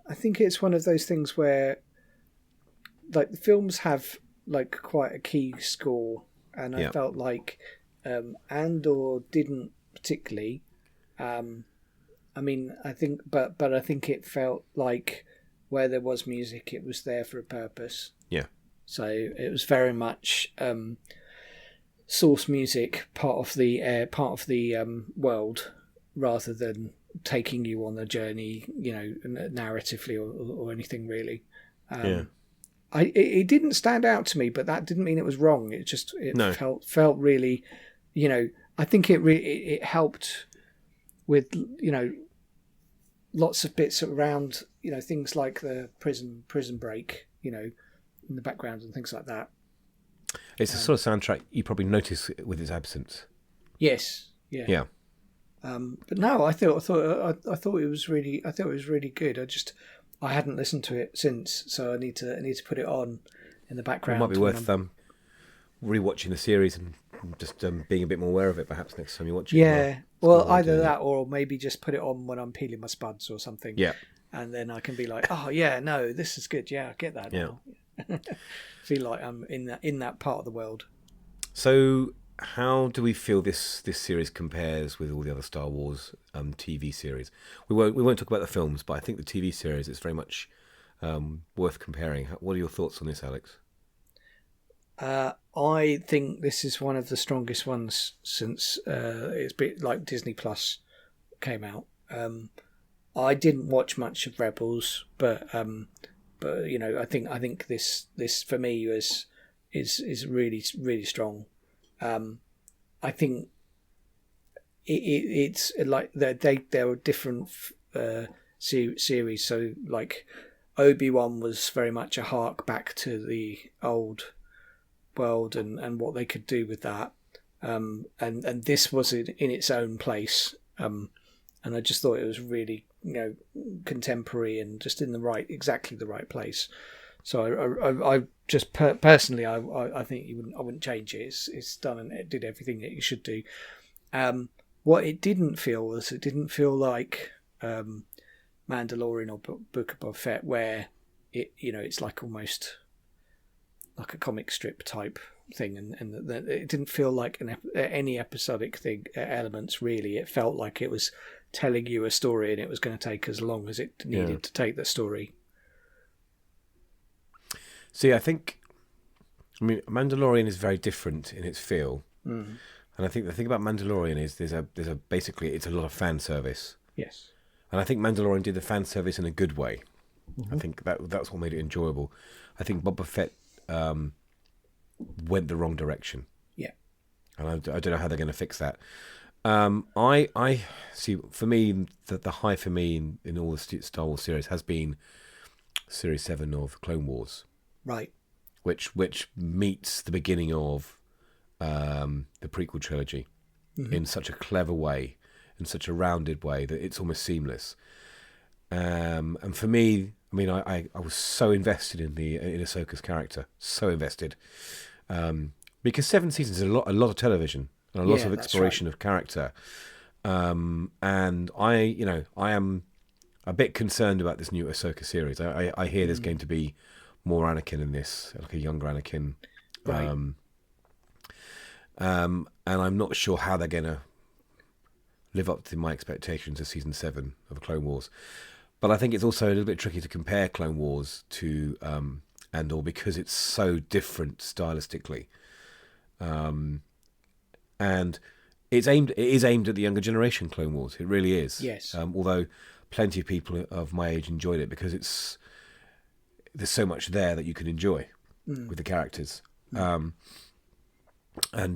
I think it's one of those things where, like, the films have like quite a key score, and I felt like Andor didn't particularly. I mean, I think, but I think it felt like where there was music, it was there for a purpose. Yeah. So it was very much source music, part of the world, rather than taking you on the journey, narratively or anything really. It didn't stand out to me, but that didn't mean it was wrong. It just felt really, I think it helped with lots of bits around things like the prison break, in the background and things like that. It's a sort of soundtrack you probably notice with its absence. Yes, yeah. Yeah. But no, I thought it was really good. I hadn't listened to it since, so I need to put it on in the background. It might be worth rewatching the series and just being a bit more aware of it, perhaps next time you watch it. Yeah, well, either that or maybe just put it on when I'm peeling my spuds or something. Yeah, and then I can be like, oh yeah, no, this is good. Yeah, I get that now. Feel like I'm in that part of the world. So, how do we feel this series compares with all the other Star Wars TV series? We won't talk about the films, but I think the TV series is very much worth comparing. What are your thoughts on this, Alex? I think this is one of the strongest ones since it's been like Disney Plus came out. I didn't watch much of Rebels, but you know, I think this for me is really really strong. I think it's like there are different series. So like Obi-Wan was very much a hark back to the old world and what they could do with that. And this was in its own place. And I just thought it was really, you know, contemporary and just in exactly the right place. So I just personally, I think I wouldn't change it. It's done and it did everything that you should do. What it didn't feel like Mandalorian or Book of Boba Fett, where it's like almost like a comic strip type thing, and it didn't feel like any episodic elements really. It felt like it was telling you a story, and it was going to take as long as it needed to take the story. See, I mean, Mandalorian is very different in its feel, and I think the thing about Mandalorian is there's a basically it's a lot of fan service. Yes, and I think Mandalorian did the fan service in a good way. I think that's what made it enjoyable. I think Boba Fett went the wrong direction. Yeah, and I don't know how they're going to fix that. I see. For me, the high for me in all the Star Wars series has been Series 7 of Clone Wars, right? Which meets the beginning of the prequel trilogy in such a clever way, in such a rounded way that it's almost seamless. And for me, I mean, I was so invested in Ahsoka's character, so invested, because 7 seasons is a lot of television and a lot of exploration of character. And I am a bit concerned about this new Ahsoka series. I hear there's going to be more Anakin in this, like a younger Anakin, right. And I'm not sure how they're going to live up to my expectations of season 7 of Clone Wars. But I think it's also a little bit tricky to compare Clone Wars to Andor because it's so different stylistically, and it is aimed at the younger generation. Clone Wars, it really is. Yes. Although plenty of people of my age enjoyed it because there's so much there that you can enjoy with the characters, and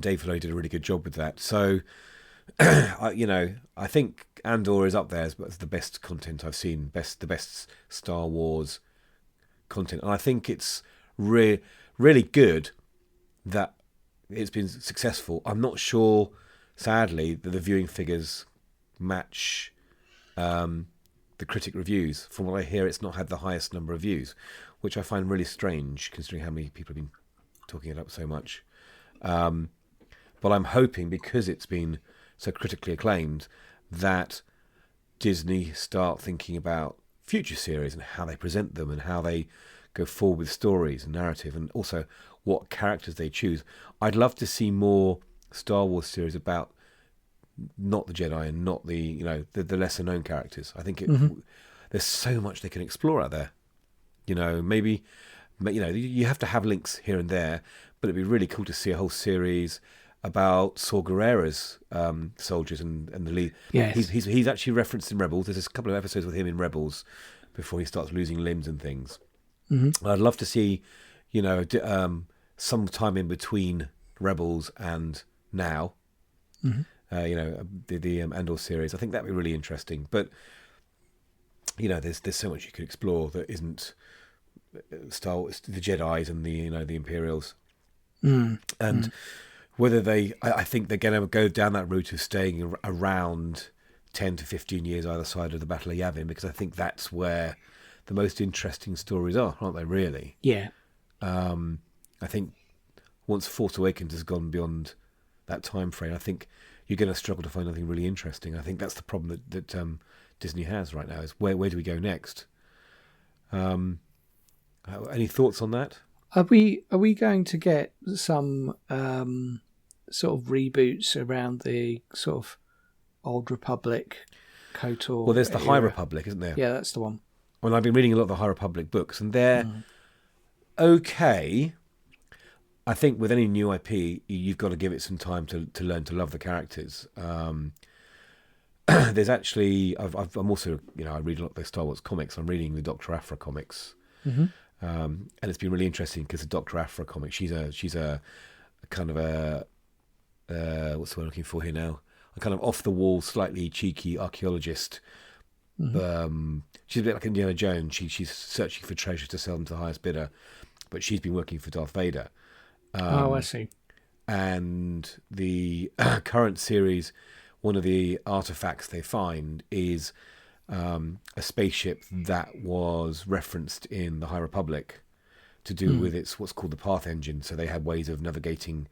Dave Filoni did a really good job with that. So. I think Andor is up there as the best content I've seen, the best Star Wars content, and I think it's really good that it's been successful. I'm not sure, sadly, that the viewing figures match the critic reviews. From what I hear, it's not had the highest number of views, which I find really strange, considering how many people have been talking it up so much. But I'm hoping, because it's been so critically acclaimed, that Disney start thinking about future series and how they present them and how they go forward with stories and narrative, and also what characters they choose. I'd love to see more Star Wars series about not the Jedi and not the lesser known characters. I think there's so much they can explore out there. Maybe you have to have links here and there, but it'd be really cool to see a whole series about Saw Gerrera's soldiers and the lead. Yes. He's actually referenced in Rebels. There's a couple of episodes with him in Rebels before he starts losing limbs and things. I'd love to see, some time in between Rebels and now. The Andor series. I think that'd be really interesting. But there's so much you could explore that isn't Star Wars, the Jedi's and the Imperials. And whether I think they're going to go down that route of staying around 10 to 15 years either side of the Battle of Yavin, because I think that's where the most interesting stories are, aren't they, really? Yeah. I think once Force Awakens has gone beyond that time frame, I think you're going to struggle to find anything really interesting. I think that's the problem that Disney has right now, is where do we go next? Any thoughts on that? Are we going to get some sort of reboots around the sort of Old Republic, KOTOR? Well, there's the era? High Republic, isn't there? Yeah, that's the one. Well, I've been reading a lot of the High Republic books, and they're okay. I think with any new IP, you've got to give it some time to learn to love the characters. There's actually, I'm also, I read a lot of the Star Wars comics. I'm reading the Dr. Aphra comics, and it's been really interesting because the Dr. Aphra comic, she's a kind of a what's the word I'm looking for here now? A kind of off the wall, slightly cheeky archaeologist. She's a bit like Indiana Jones. She's searching for treasures to sell them to the highest bidder, but she's been working for Darth Vader. I see. And the current series, one of the artifacts they find is a spaceship that was referenced in the High Republic to do with its what's called the Path engine. So they had ways of navigating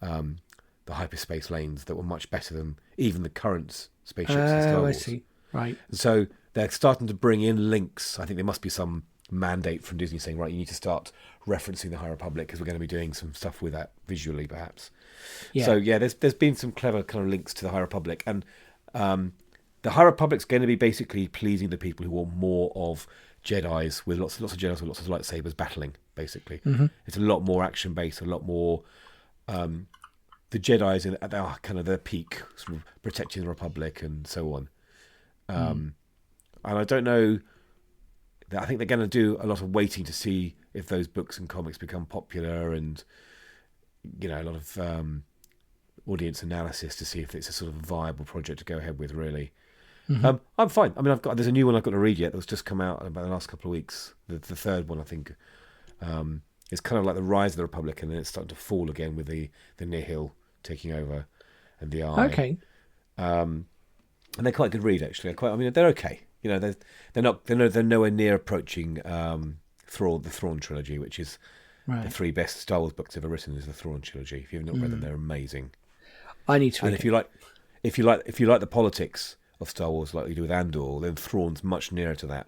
the hyperspace lanes that were much better than even the current spaceships in Star Wars. I see. Right. So they're starting to bring in links. I think there must be some mandate from Disney saying, right, you need to start referencing the High Republic because we're going to be doing some stuff with that visually, perhaps. Yeah. So yeah, there's been some clever kind of links to the High Republic, and the High Republic's going to be basically pleasing the people who want more of Jedis with lots of Jedis with lots of lightsabers battling. Basically, it's a lot more action based, a lot more. The Jedi's at their kind of their peak, sort of protecting the Republic and so on. And I don't know. I think they're going to do a lot of waiting to see if those books and comics become popular, and a lot of audience analysis to see if it's a sort of viable project to go ahead with. Really, I'm fine. I mean, there's a new one I've got to read yet that's just come out about the last couple of weeks. The third one, I think, it's kind of like the rise of the Republic, and then it's starting to fall again with the Nihil taking over and the Eye. Okay. And they're quite a good read, actually. They're okay. They're nowhere near approaching the Thrawn trilogy, which is the three best Star Wars books ever written. Is the Thrawn trilogy. If you've not read them, they're amazing. I need to. And if you like the politics of Star Wars, like you do with Andor, then Thrawn's much nearer to that,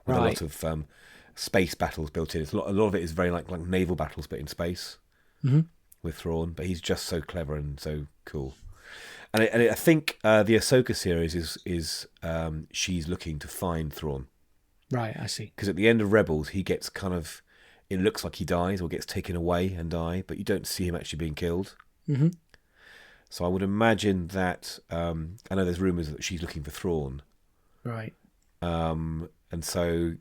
with a lot of space battles built in. It's a lot of it is very like naval battles, but in space with Thrawn. But he's just so clever and so cool. And I think the Ahsoka series is she's looking to find Thrawn. Right, I see. Because at the end of Rebels, he gets it looks like he dies or gets taken away and die, but you don't see him actually being killed. So I would imagine that, I know there's rumours that she's looking for Thrawn. Right. And so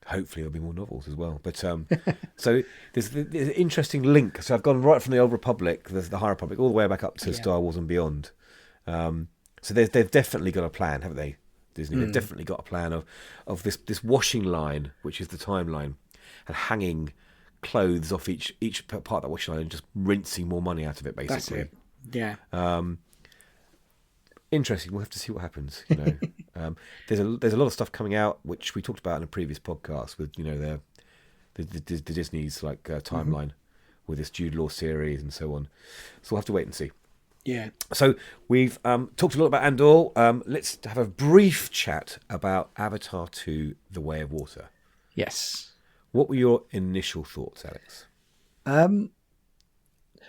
hopefully there'll be more novels as well. But so there's an interesting link. So I've gone right from the Old Republic, the High Republic, all the way back up to Star Wars and beyond. So they've definitely got a plan, haven't they, Disney? They've definitely got a plan of this washing line, which is the timeline, and hanging clothes off each part of that washing line and just rinsing more money out of it, basically. That's it. Yeah. Interesting. We'll have to see what happens. There's a lot of stuff coming out which we talked about in a previous podcast with the Disney's timeline with this Jude Law series and so on. So we'll have to wait and see. Yeah. So we've talked a lot about Andor. Let's have a brief chat about Avatar 2: The Way of Water. Yes. What were your initial thoughts, Alex?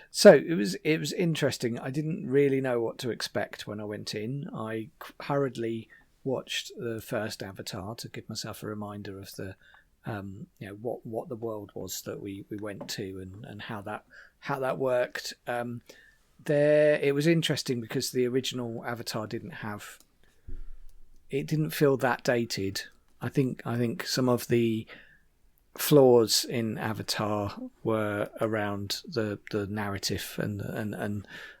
So it was interesting. I didn't really know what to expect when I went in. I hurriedly watched the first Avatar to give myself a reminder of the what the world was that we went to and how that worked. It was interesting because the original Avatar didn't feel that dated. I think some of the flaws in Avatar were around the narrative and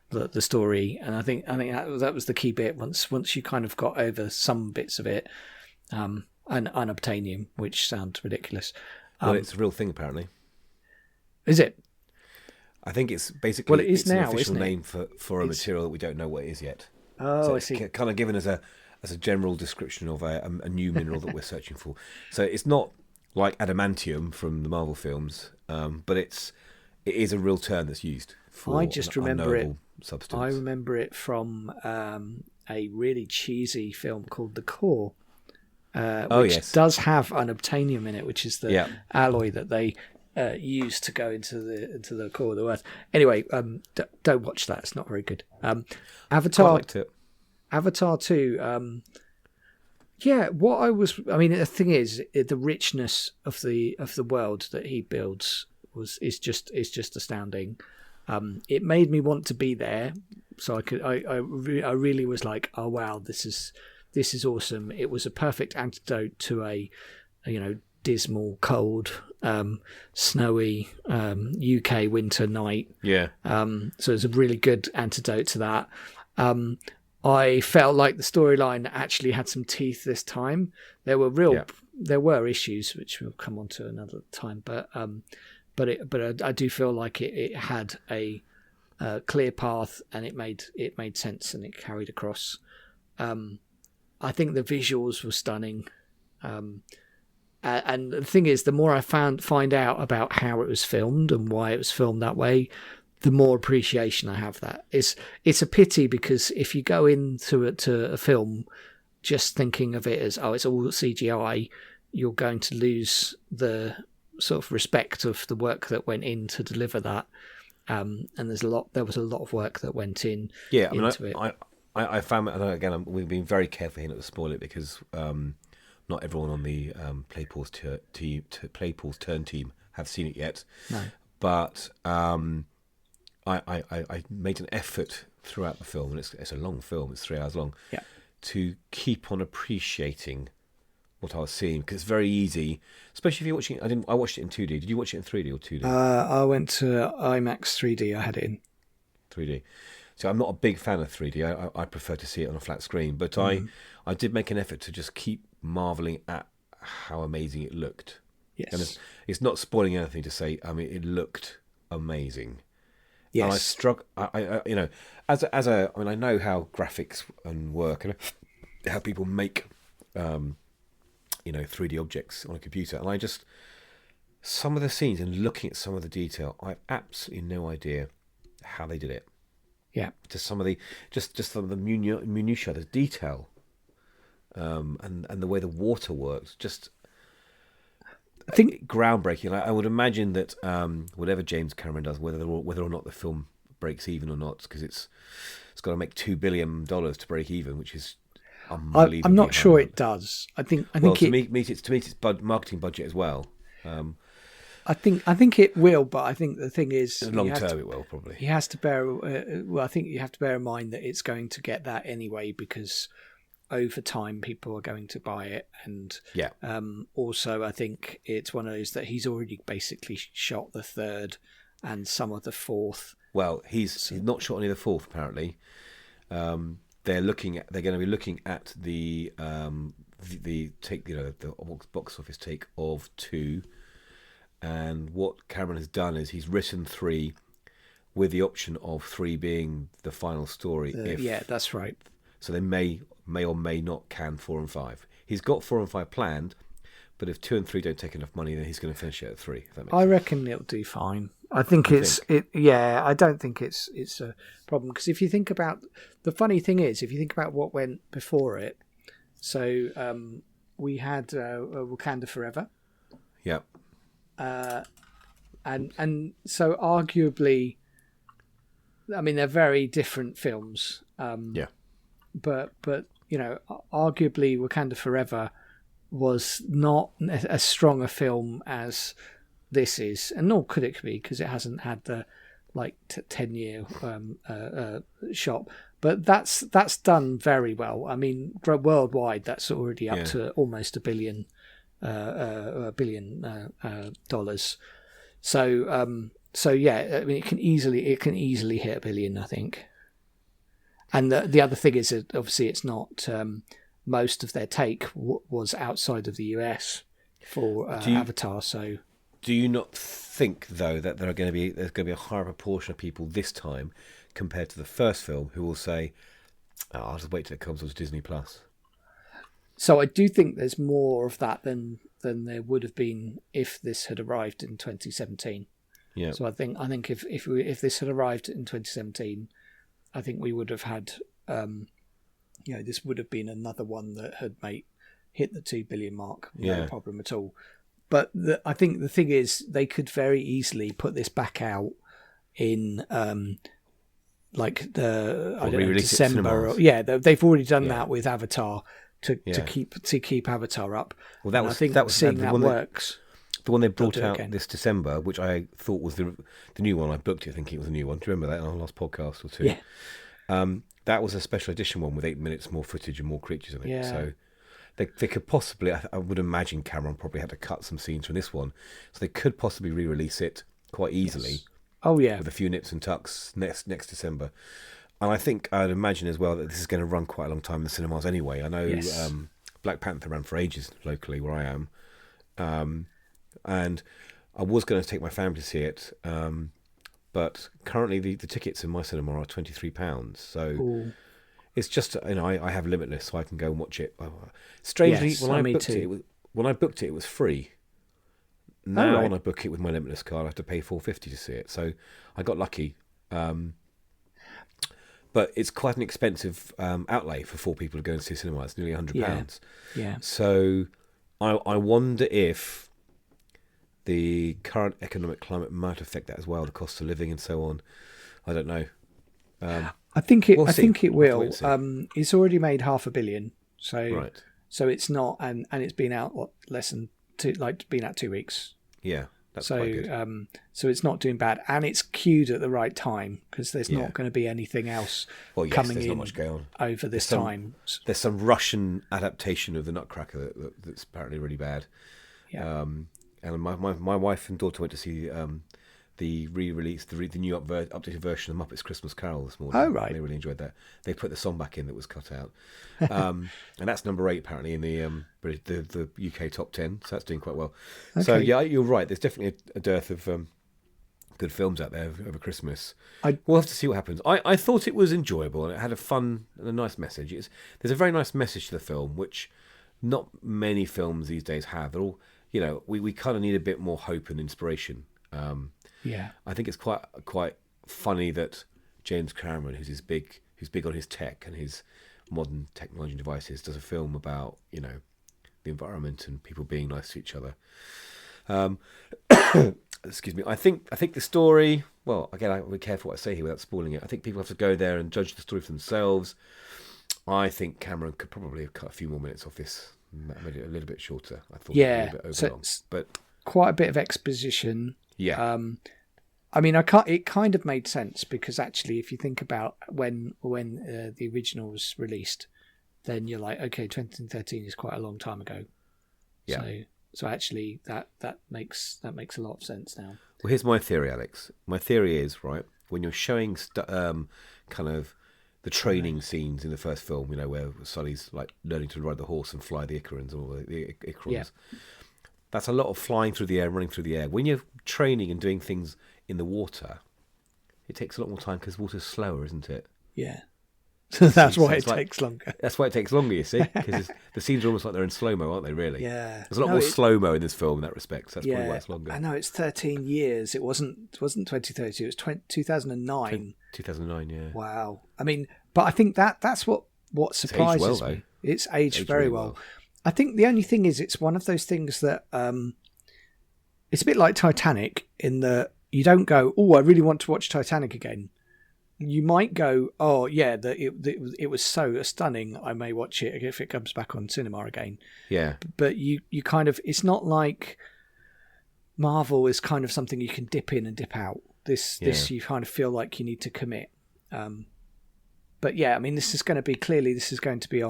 the story, and I think that was the key bit. Once you kind of got over some bits of it, and unobtainium, which sounds ridiculous. Well, it's a real thing, apparently. Is it? I think it's basically it is it's now, an official isn't it? name for a material that we don't know what it is yet. Oh, So I it's see. kind of given as a general description of a new mineral that we're searching for. So it's not like adamantium from the Marvel films, but it is a real term that's used for I just an remember it. unknowable substance. I remember it from a really cheesy film called The Core, which does have unobtainium in it, which is the alloy that they use to go into the core of the Earth. Anyway, don't watch that; it's not very good. Avatar. I liked it. Avatar 2. The thing is, the richness of the world that he builds is just astounding. It made me want to be there, so I really was like, oh wow, this is awesome. It was a perfect antidote to a dismal, cold, snowy UK winter night. Yeah. So it's a really good antidote to that. I felt like the storyline actually had some teeth this time. There were issues which we'll come on to another time, but I do feel like it had a clear path, and it made sense, and it carried across. I think the visuals were stunning, and the thing is, the more I find out about how it was filmed and why it was filmed that way, the more appreciation I have that. It's a pity, because if you go into a film just thinking of it as, it's all CGI, you're going to lose the sort of respect of the work that went in to deliver that. And there was a lot of work that went in. Yeah, into it. I found, and again, we've been very careful here not to spoil it, because not everyone on the Play Pause Turn team have seen it yet. No. But I made an effort throughout the film, and it's a long film, it's 3 hours long, to keep on appreciating what I was seeing, because it's very easy, especially if you're watching it. I watched it in 2D. Did you watch it in 3D or 2D? I went to IMAX 3D. I had it in 3D. So I'm not a big fan of 3D. I prefer to see it on a flat screen, but I did make an effort to just keep marveling at how amazing it looked. Yes. And it's not spoiling anything to say, it looked amazing. Yes. And I struck, I know how graphics and work, and how people make, 3D objects on a computer. And some of the scenes, and looking at some of the detail, I have absolutely no idea how they did it. Yeah. Just some of the, some of the minutiae, the detail, and the way the water works, I think groundbreaking. I would imagine that whatever James Cameron does, whether or not the film breaks even or not, because it's got to make $2 billion to break even, which is unbelievable. I'm not sure it does. I think to meet its marketing budget as well. I think it will, but I think the thing is, long term it will probably. He has to bear. I think you have to bear in mind that it's going to get that anyway, because over time people are going to buy it, and also I think it's one of those that he's already basically shot the third and some of the fourth. Well, he's not shot any of the fourth apparently. They're going to be looking at the take, the box office take of 2. And what Cameron has done is he's written 3 with the option of 3 being the final story. Yeah, that's right. So they may or may not can 4 and 5. He's got 4 and 5 planned, but if 2 and 3 don't take enough money, then he's going to finish it at 3. If that makes sense. Reckon it'll do fine. I think I don't think it's a problem, because if you think about, the funny thing is, if you think about what went before it, so we had Wakanda Forever. Yep. And so arguably, I mean, they're very different films. But arguably, Wakanda Forever was not as strong a film as this is, and nor could it be, because it hasn't had the 10-year shot. But that's done very well. I mean, worldwide, that's already up to almost $1 billion. $1 billion. So yeah, I mean, it can easily hit $1 billion, I think. And the other thing is that obviously it's not, most of their take was outside of the US for Avatar. So Do you not think though that there's going to be a higher proportion of people this time compared to the first film who will say, "Oh, I'll just wait till it comes on Disney Plus"? So I do think there's more of that than there would have been if this had arrived in 2017. Yeah. So I think if this had arrived in 2017, I think we would have had, this would have been another one that had hit the 2 billion mark, no problem at all. But I think the thing is, they could very easily put this back out in December. They've already done that with Avatar to keep Avatar up. Well, that was seeing that works. The one they brought out this December, which I thought was the new one. I booked it thinking it was a new one. Do you remember that in our last podcast or two? Yeah. That was a special edition one with 8 minutes more footage and more creatures in it. Yeah. So they could possibly, I would imagine Cameron probably had to cut some scenes from this one. So they could possibly re-release it quite easily. Yes. Oh, yeah. With a few nips and tucks next December. And I think I'd imagine as well that this is going to run quite a long time in the cinemas anyway. I know Black Panther ran for ages locally where I am. And I was going to take my family to see it. But currently the tickets in my cinema are £23. So it's just, I have Limitless, so I can go and watch it. Strangely, when I booked it, it was free. Now when I book it with my Limitless card, I have to pay $4.50 to see it. So I got lucky. But it's quite an expensive outlay for 4 people to go and see a cinema. It's nearly £100. Yeah. So I wonder if the current economic climate might affect that as well, the cost of living and so on. I don't know. I think it will. It's already made $500 million. So it's not, and it's been out less than 2 weeks. Yeah. That's quite good. So it's not doing bad, and it's queued at the right time because there's not going to be anything else coming in not much going on over this time. There's some Russian adaptation of the Nutcracker that's apparently really bad. Yeah. And my wife and daughter went to see the re-release, the new updated version of Muppets Christmas Carol this morning. Oh, right. They really enjoyed that. They put the song back in that was cut out. And that's number 8 apparently in the UK top 10. So that's doing quite well. Okay. So yeah, you're right. There's definitely a dearth of good films out there over Christmas. We'll have to see what happens. I thought it was enjoyable and it had a fun and a nice message. There's a very nice message to the film, which not many films these days have. They're all, we kind of need a bit more hope and inspiration. I think it's quite funny that James Cameron, who's big on his tech and his modern technology and devices, does a film about the environment and people being nice to each other. Excuse me. I think the story. Well, again, I'll be careful what I say here without spoiling it. I think people have to go there and judge the story for themselves. I think Cameron could probably have cut a few more minutes off this, made it a little bit shorter. I thought it was a little bit overlong, but quite a bit of exposition. Yeah. I mean, it kind of made sense because actually, if you think about when the original was released, then you're like, okay, 2013 is quite a long time ago. Yeah. So actually, that makes a lot of sense now. Well, here's my theory, Alex. My theory is when you're showing kind of the training scenes in the first film, where Sully's like learning to ride the horse and fly the Icarans or the Icarons. Yeah. That's a lot of flying through the air, running through the air. When you're training and doing things in the water, it takes a lot more time because water's slower, isn't it? Yeah. So that's why it takes longer. That's why it takes longer, you see, because the scenes are almost like they're in slow-mo, aren't they, really? Yeah. There's a lot more slow-mo in this film in that respect, so that's probably why it's longer. I know, it's 13 years. It wasn't 2030, it was 2009. 2009, yeah. Wow. I mean, but I think that's what surprises me. It's aged very really well. I think the only thing is it's one of those things that it's a bit like Titanic in that you don't go, oh, I really want to watch Titanic again. You might go, oh, yeah, it was so stunning, I may watch it if it comes back on cinema again. Yeah. But you kind of, it's not like Marvel is kind of something you can dip in and dip out. This you kind of feel like you need to commit. But yeah, I mean, this is going to be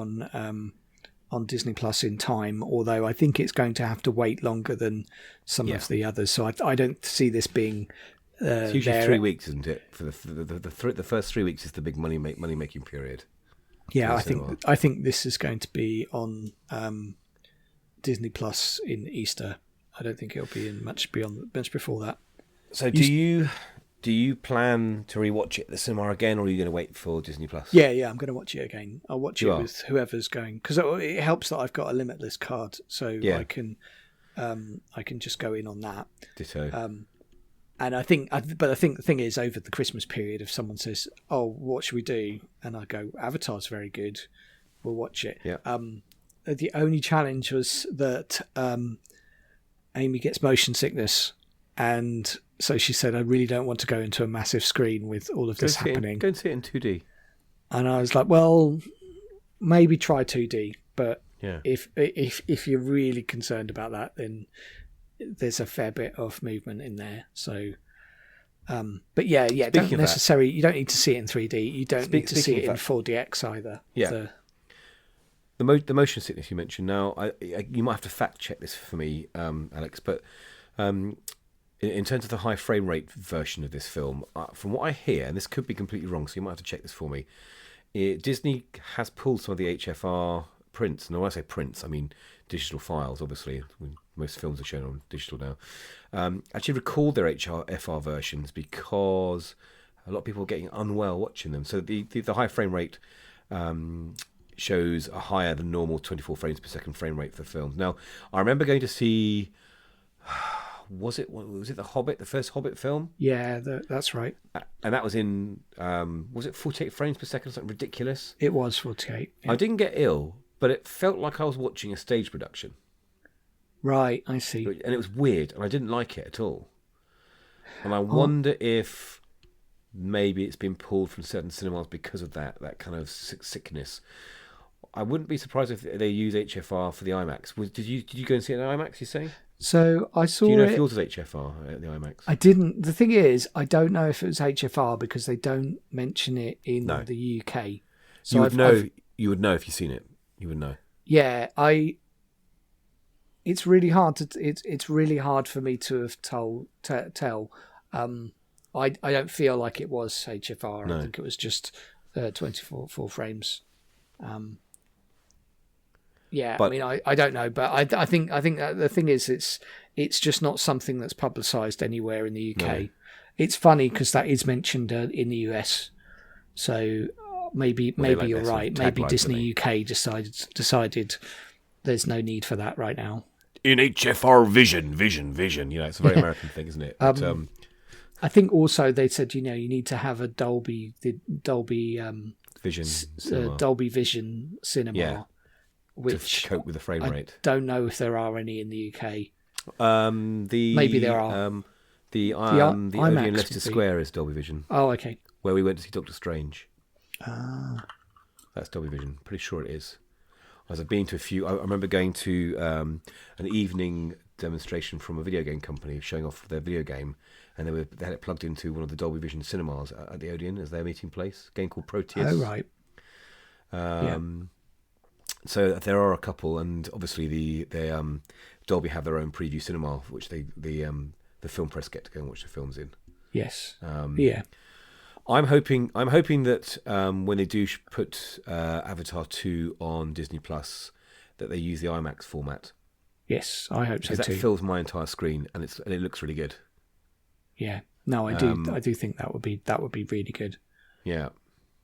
on Disney Plus in time, although I think it's going to have to wait longer than some of the others. So I don't see this being... it's usually 3 weeks, isn't it? For the first 3 weeks is the big money making period. Yeah, I think this is going to be on Disney Plus in Easter. I don't think it'll be in much before that. So do you plan to rewatch it at the cinema again, or are you going to wait for Disney Plus? Yeah, I'm going to watch it again. I'll watch it with whoever's going, because it helps that I've got a limitless card, so I can just go in on that. Ditto. And I think the thing is, over the Christmas period, if someone says, "Oh, what should we do?" and I go, "Avatar's very good," we'll watch it. Yeah. The only challenge was that Amy gets motion sickness, and so she said, "I really don't want to go into a massive screen with all of this happening." Go and see it in 2D. And I was like, "Well, maybe try 2D, but yeah. if you're really concerned about that, then there's a fair bit of movement in there." So, but yeah, you don't need to see it in 3D. You don't need to see it in 4DX either. Yeah. The motion sickness you mentioned. Now, you might have to fact check this for me, Alex, but in terms of the high frame rate version of this film, from what I hear, and this could be completely wrong, so you might have to check this for me, Disney has pulled some of the HFR prints. And when I say prints, I mean digital files, obviously. Most films are shown on digital now. Actually record their HFR versions because a lot of people are getting unwell watching them. So the high frame rate shows a higher than normal 24 frames per second frame rate for films. Now, I remember going to see... Was it The Hobbit, the first Hobbit film? Yeah, that's right. And that was in, was it 48 frames per second, something ridiculous? It was 48. Yeah. I didn't get ill, but it felt like I was watching a stage production. Right, I see. And it was weird, and I didn't like it at all. And I wonder if maybe it's been pulled from certain cinemas because of that kind of sickness. I wouldn't be surprised if they use HFR for the IMAX. Did you go and see it in IMAX, you say? So I saw. Do you know if yours was HFR at the IMAX? I didn't. The thing is, I don't know if it was HFR because they don't mention it in the UK. So you would know if you've seen it. You would know. Yeah, It's really hard it's really hard for me to have tell. I don't feel like it was HFR. No. I think it was just 24 frames. Yeah, but, I mean, I don't know, but I think that the thing is, it's just not something that's publicised anywhere in the UK. No. It's funny because that is mentioned in the US, so maybe you're right. Maybe Disney UK decided there's no need for that right now. In HFR vision. You know, it's a very American thing, isn't it? But, I think also they said you need to have a Dolby Vision, Dolby Vision cinema. Yeah. Which to cope with the frame rate. Don't know if there are any in the UK. Maybe there are. The Odeon Leicester Square is Dolby Vision. Oh, okay. Where we went to see Doctor Strange. Ah. That's Dolby Vision. Pretty sure it is. As I've been to a few. I remember going to an evening demonstration from a video game company showing off their video game, and they had it plugged into one of the Dolby Vision cinemas at the Odeon as their meeting place. A game called Proteus. Oh, right. So there are a couple, and obviously Dolby have their own preview cinema, which the film press get to go and watch the films in. Yes. Yeah. I'm hoping that when they do put Avatar 2 on Disney Plus, that they use the IMAX format. Yes, I hope so too. Because that fills my entire screen, and it looks really good. Yeah. No, I do think that would be really good. Yeah.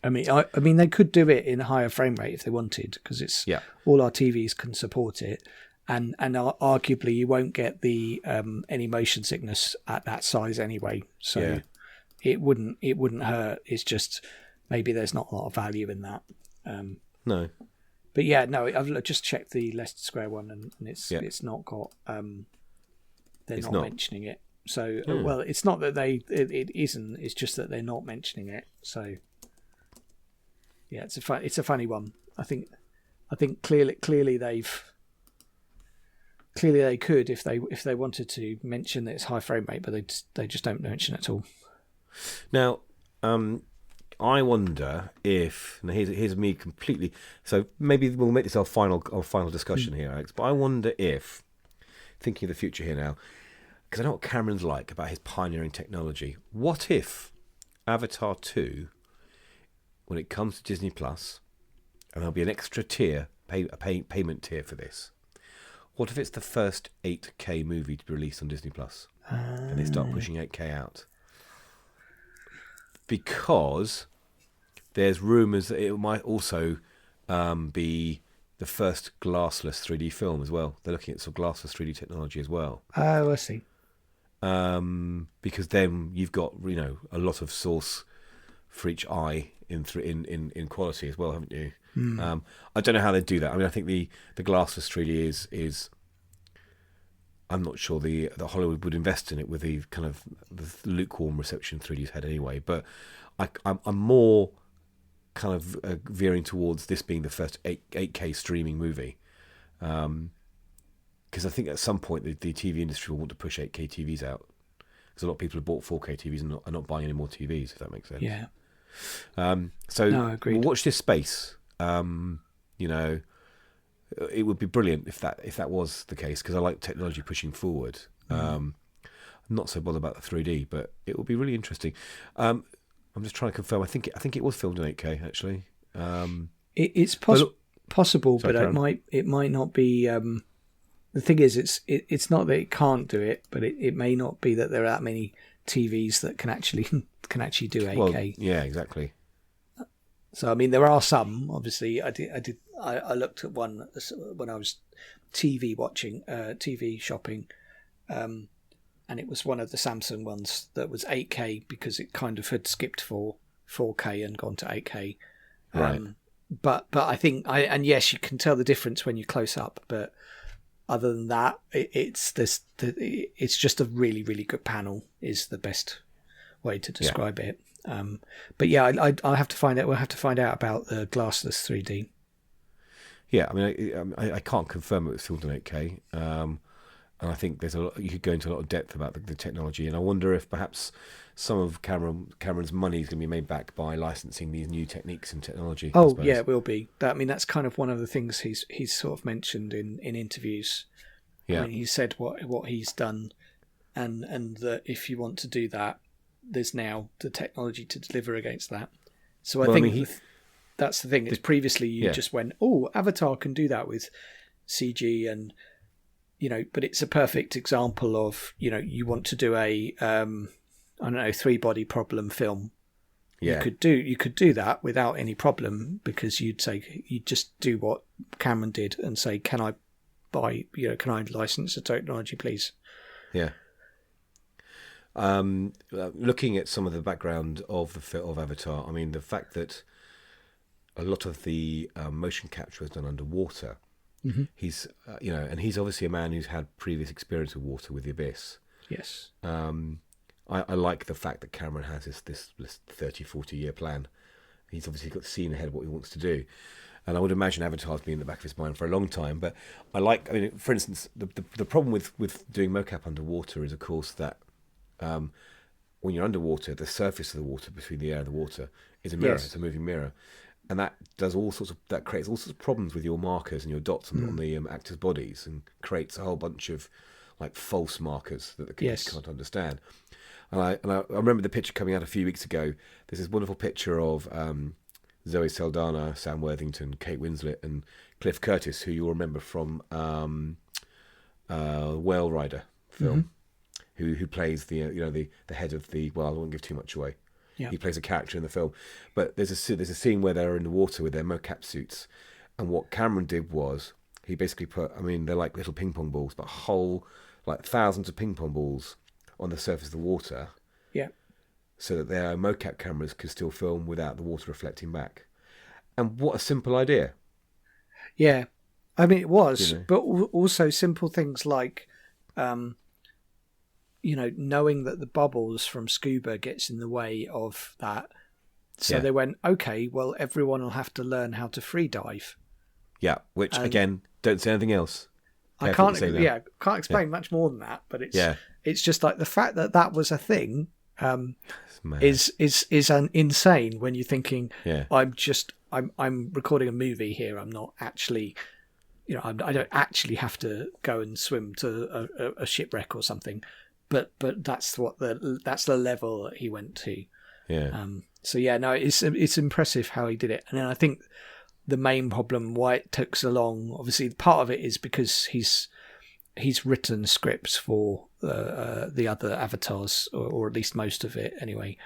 I mean, they could do it in a higher frame rate if they wanted, because it's all our TVs can support it, and arguably you won't get the any motion sickness at that size anyway. So it wouldn't hurt. It's just maybe there's not a lot of value in that. No. But yeah, no. I've just checked the Leicester Square one, and it's not got. They're not mentioning it. So well, it's not that it isn't. It's just that they're not mentioning it. So. Yeah, it's a funny one. I think clearly they could if they wanted to mention that it's high frame rate, but they just don't mention it at all. Now, I wonder if here's me completely. So maybe we'll make this our final discussion here, Alex. But I wonder if, thinking of the future here now, because I know what Cameron's like about his pioneering technology. What if Avatar 2? When it comes to Disney Plus, and there'll be an extra tier, a payment tier for this. What if it's the first 8K movie to be released on Disney Plus, and they start pushing 8K out? Because there's rumours that it might also be the first glassless 3D film as well. They're looking at some glassless 3D technology as well. Oh, I see. Because then you've got a lot of source for each eye in quality as well, haven't you? I don't know how they do that. I mean, I think the glassless 3D is I'm not sure the Hollywood would invest in it with the kind of the lukewarm reception 3D's had anyway. But I'm more kind of veering towards this being the first 8K streaming movie, because I think at some point the TV industry will want to push 8K TVs out, because a lot of people have bought 4K TVs and are not buying any more TVs, if that makes sense. Yeah. So no, agreed. We'll watch this space. It would be brilliant if that was the case, because I like technology pushing forward. I'm not so bothered about the 3D, but it will be really interesting. I'm just trying to confirm. I think it was filmed in 8K actually. It's possible, but it might not be. The thing is, it's not that it can't do it, but it may not be that there are that many TVs that can actually do 8K. Well, yeah, exactly. So I mean, there are some. Obviously, I looked at one when I was TV shopping, and it was one of the Samsung ones that was 8K because it kind of had skipped for 4K and gone to 8K. Right. But I think and yes, you can tell the difference when you're close up. But other than that, it's just a really, really good panel is the best way to describe it. But yeah, I'll have to find out. We'll have to find out about the glassless 3D. Yeah, I mean, I can't confirm it was filmed in 8K, and I think you could go into a lot of depth about the technology, and I wonder if perhaps some of Cameron's money is going to be made back by licensing these new techniques and technology. Oh yeah, it will be. I mean, that's kind of one of the things he's sort of mentioned in interviews. Yeah, I mean, he said what he's done, and that if you want to do that, there's now the technology to deliver against that. So I think that's the thing. It's previously you just went, oh, Avatar can do that with CG, and but it's a perfect example of you want to do a 3-body problem film. Yeah, you could do that without any problem, because you'd just do what Cameron did and say, can I license the technology, please? Yeah. Looking at some of the background of of Avatar, I mean, the fact that a lot of the motion capture is done underwater. Mm-hmm. He's and he's obviously a man who's had previous experience with water, with the Abyss. Yes. I like the fact that Cameron has this 30-40 year plan. He's obviously got seen ahead of what he wants to do, and I would imagine Avatar's been in the back of his mind for a long time. But for instance, the problem with doing mocap underwater is, of course, that when you're underwater, the surface of the water between the air and the water is a mirror. Yes. It's a moving mirror, and that creates all sorts of problems with your markers and your dots on the actors' bodies, and creates a whole bunch of like false markers that the computer can't understand. And I remember the picture coming out a few weeks ago. There's this wonderful picture of Zoe Saldana, Sam Worthington, Kate Winslet, and Cliff Curtis, who you'll remember from Whale Rider film. Mm-hmm. Who plays the head of the, well, I won't give too much away. Yeah. He plays a character in the film, but there's a scene where they're in the water with their mocap suits, and what Cameron did was he basically they're like little ping pong balls, but thousands of ping pong balls on the surface of the water. Yeah. So that their mocap cameras could still film without the water reflecting back. And what a simple idea. Yeah, I mean it was, but also simple things like. Knowing that the bubbles from scuba gets in the way of that. So they went, okay, well, everyone will have to learn how to free dive. Yeah, which, again, don't say anything else. I can't explain much more than that, but it's just like the fact that was a thing is insane when you're thinking, I'm recording a movie here. I'm not actually, I don't actually have to go and swim to a shipwreck or something. But that's the level that he went to. Yeah. It's impressive how he did it. And then I think the main problem why it took so long, obviously part of it is because he's he's written scripts for the other Avatars, or at least most of it anyway.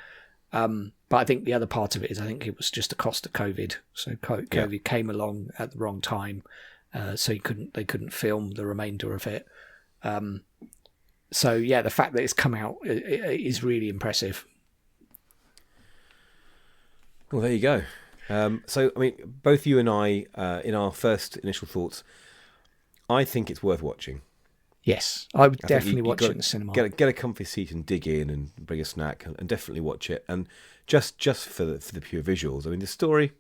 But I think the other part of it is I think it was just the cost of COVID. So COVID came along at the wrong time, so they couldn't film the remainder of it. So yeah, the fact that it's come out is really impressive. Well, there you go. So I mean, both you and I, in our first initial thoughts, I think it's worth watching. Yes, I would definitely watch it in the cinema. Get a comfy seat and dig in and bring a snack and definitely watch it. And just for the pure visuals. I mean, the story,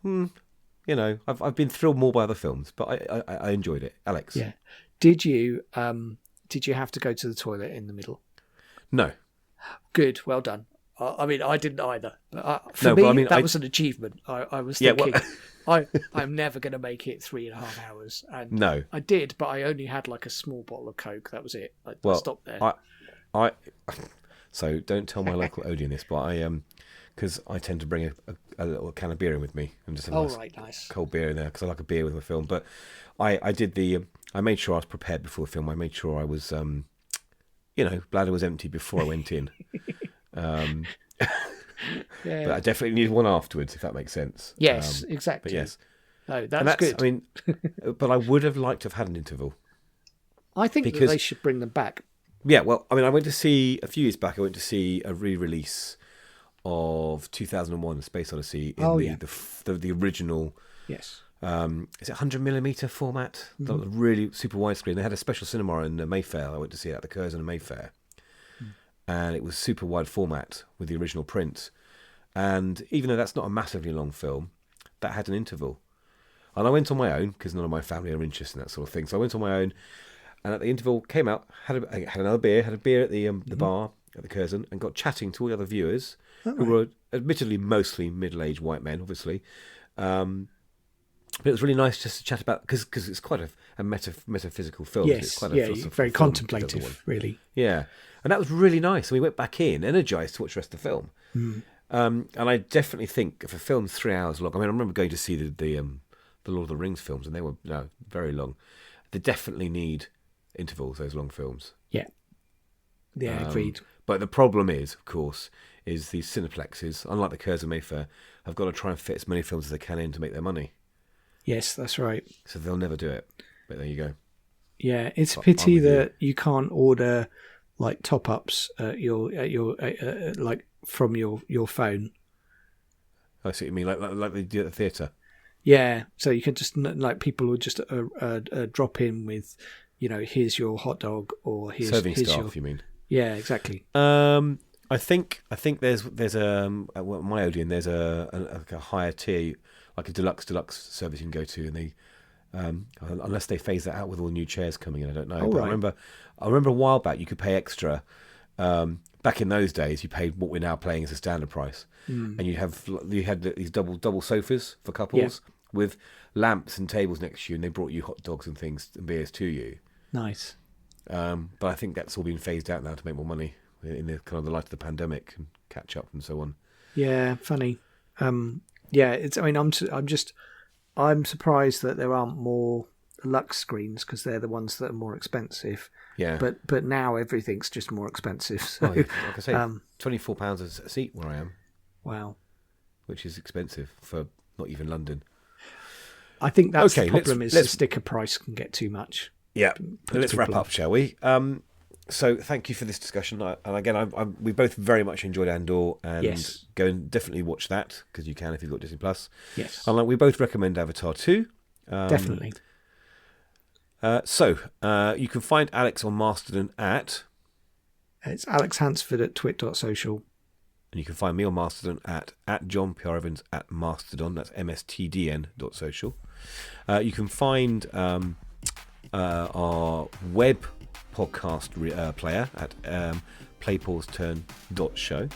I've been thrilled more by other films, but I enjoyed it. Alex, yeah. Did you have to go to the toilet in the middle? No. Good, well done. I mean, I didn't either. For me, that was an achievement. I was thinking, I'm never going to make it 3.5 hours. And no. I did, but I only had like a small bottle of Coke. That was it. I stopped there. So don't tell my local Odeon this, but because I tend to bring a little can of beer in with me and just have a nice cold beer in there because I like a beer with my film. But I did I made sure I was prepared before the film. I made sure I was, bladder was empty before I went in. But I definitely needed one afterwards, if that makes sense. Yes, exactly. But yes, no, that's good. I mean, but I would have liked to have had an interval. I think that they should bring them back. Yeah, well, I mean, a few years back. I went to see a re-release of 2001: Space Odyssey in the original. Yes. Is it 100mm format? Mm-hmm. That was really super widescreen. They had a special cinema in Mayfair. I went to see it at the Curzon in Mayfair. And it was super wide format with the original print. And even though that's not a massively long film, that had an interval. And I went on my own, because none of my family are interested in that sort of thing. So I went on my own, and at the interval, came out, had another beer, had a beer at the bar at the Curzon, and got chatting to all the other viewers, who were admittedly mostly middle-aged white men, obviously. But it was really nice just to chat about, because it's quite a metaphysical film. Yes, it's quite a very contemplative, really. Yeah, and that was really nice. And we went back in, energized to watch the rest of the film. And I definitely think if a film's 3 hours long, I mean, I remember going to see the Lord of the Rings films, and they were very long. They definitely need intervals, those long films. Yeah, agreed. But the problem is, of course, is these cineplexes, unlike the Curzon Mayfair, have got to try and fit as many films as they can in to make their money. Yes, that's right. So they'll never do it. But there you go. Yeah, it's a pity that you can't order like top-ups at your like from your phone. I see what you mean, like they do at the theatre. Yeah, so you can just like people would just drop in with, here's your hot dog or here's serving staff. Your... You mean? Yeah, exactly. I think there's at my Odeon there's a higher tier, like a deluxe service you can go to, and they unless they phase that out with all new chairs coming in, I don't know. Oh, but right. I remember a while back you could pay extra. Back in those days, you paid what we're now paying as a standard price, and you had these double sofas for couples with lamps and tables next to you, and they brought you hot dogs and things and beers to you. Nice. But I think that's all been phased out now to make more money in the kind of the light of the pandemic and catch up and so on. Yeah, funny. It's. I mean, I'm surprised that there aren't more Lux screens because they're the ones that are more expensive. Yeah. But now everything's just more expensive. So, like I say, £24 a seat where I am. Wow. Which is expensive for not even London. I think that's the problem is the sticker price can get too much. Yeah. Let's wrap up, shall we? So thank you for this discussion. And again, we both very much enjoyed Andor, and go and definitely watch that because you can if you've got Disney Plus. Yes. And we both recommend Avatar 2. Definitely. So you can find Alex on Mastodon at... It's Alex Hansford at twit.social. And you can find me on Mastodon at John P.R. Evans at Mastodon. That's mstdn.social. You can find our web podcast player at playpauseturn.show.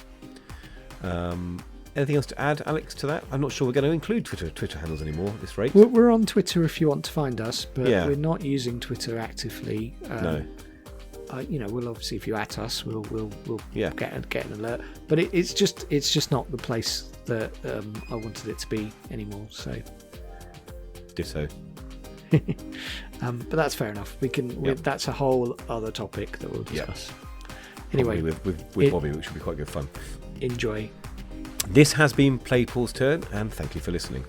Anything else to add, Alex, to that? I'm not sure we're going to include Twitter handles anymore at this rate. We're on Twitter if you want to find us, but we're not using Twitter actively. No. We'll obviously, if you at us, we'll get an alert. But it's just not the place that I wanted it to be anymore. So. Ditto. But that's fair enough. We can. That's a whole other topic that we'll discuss. Anyway, with Bobby, which will be quite good fun. Enjoy. This has been Play Paul's turn, and thank you for listening.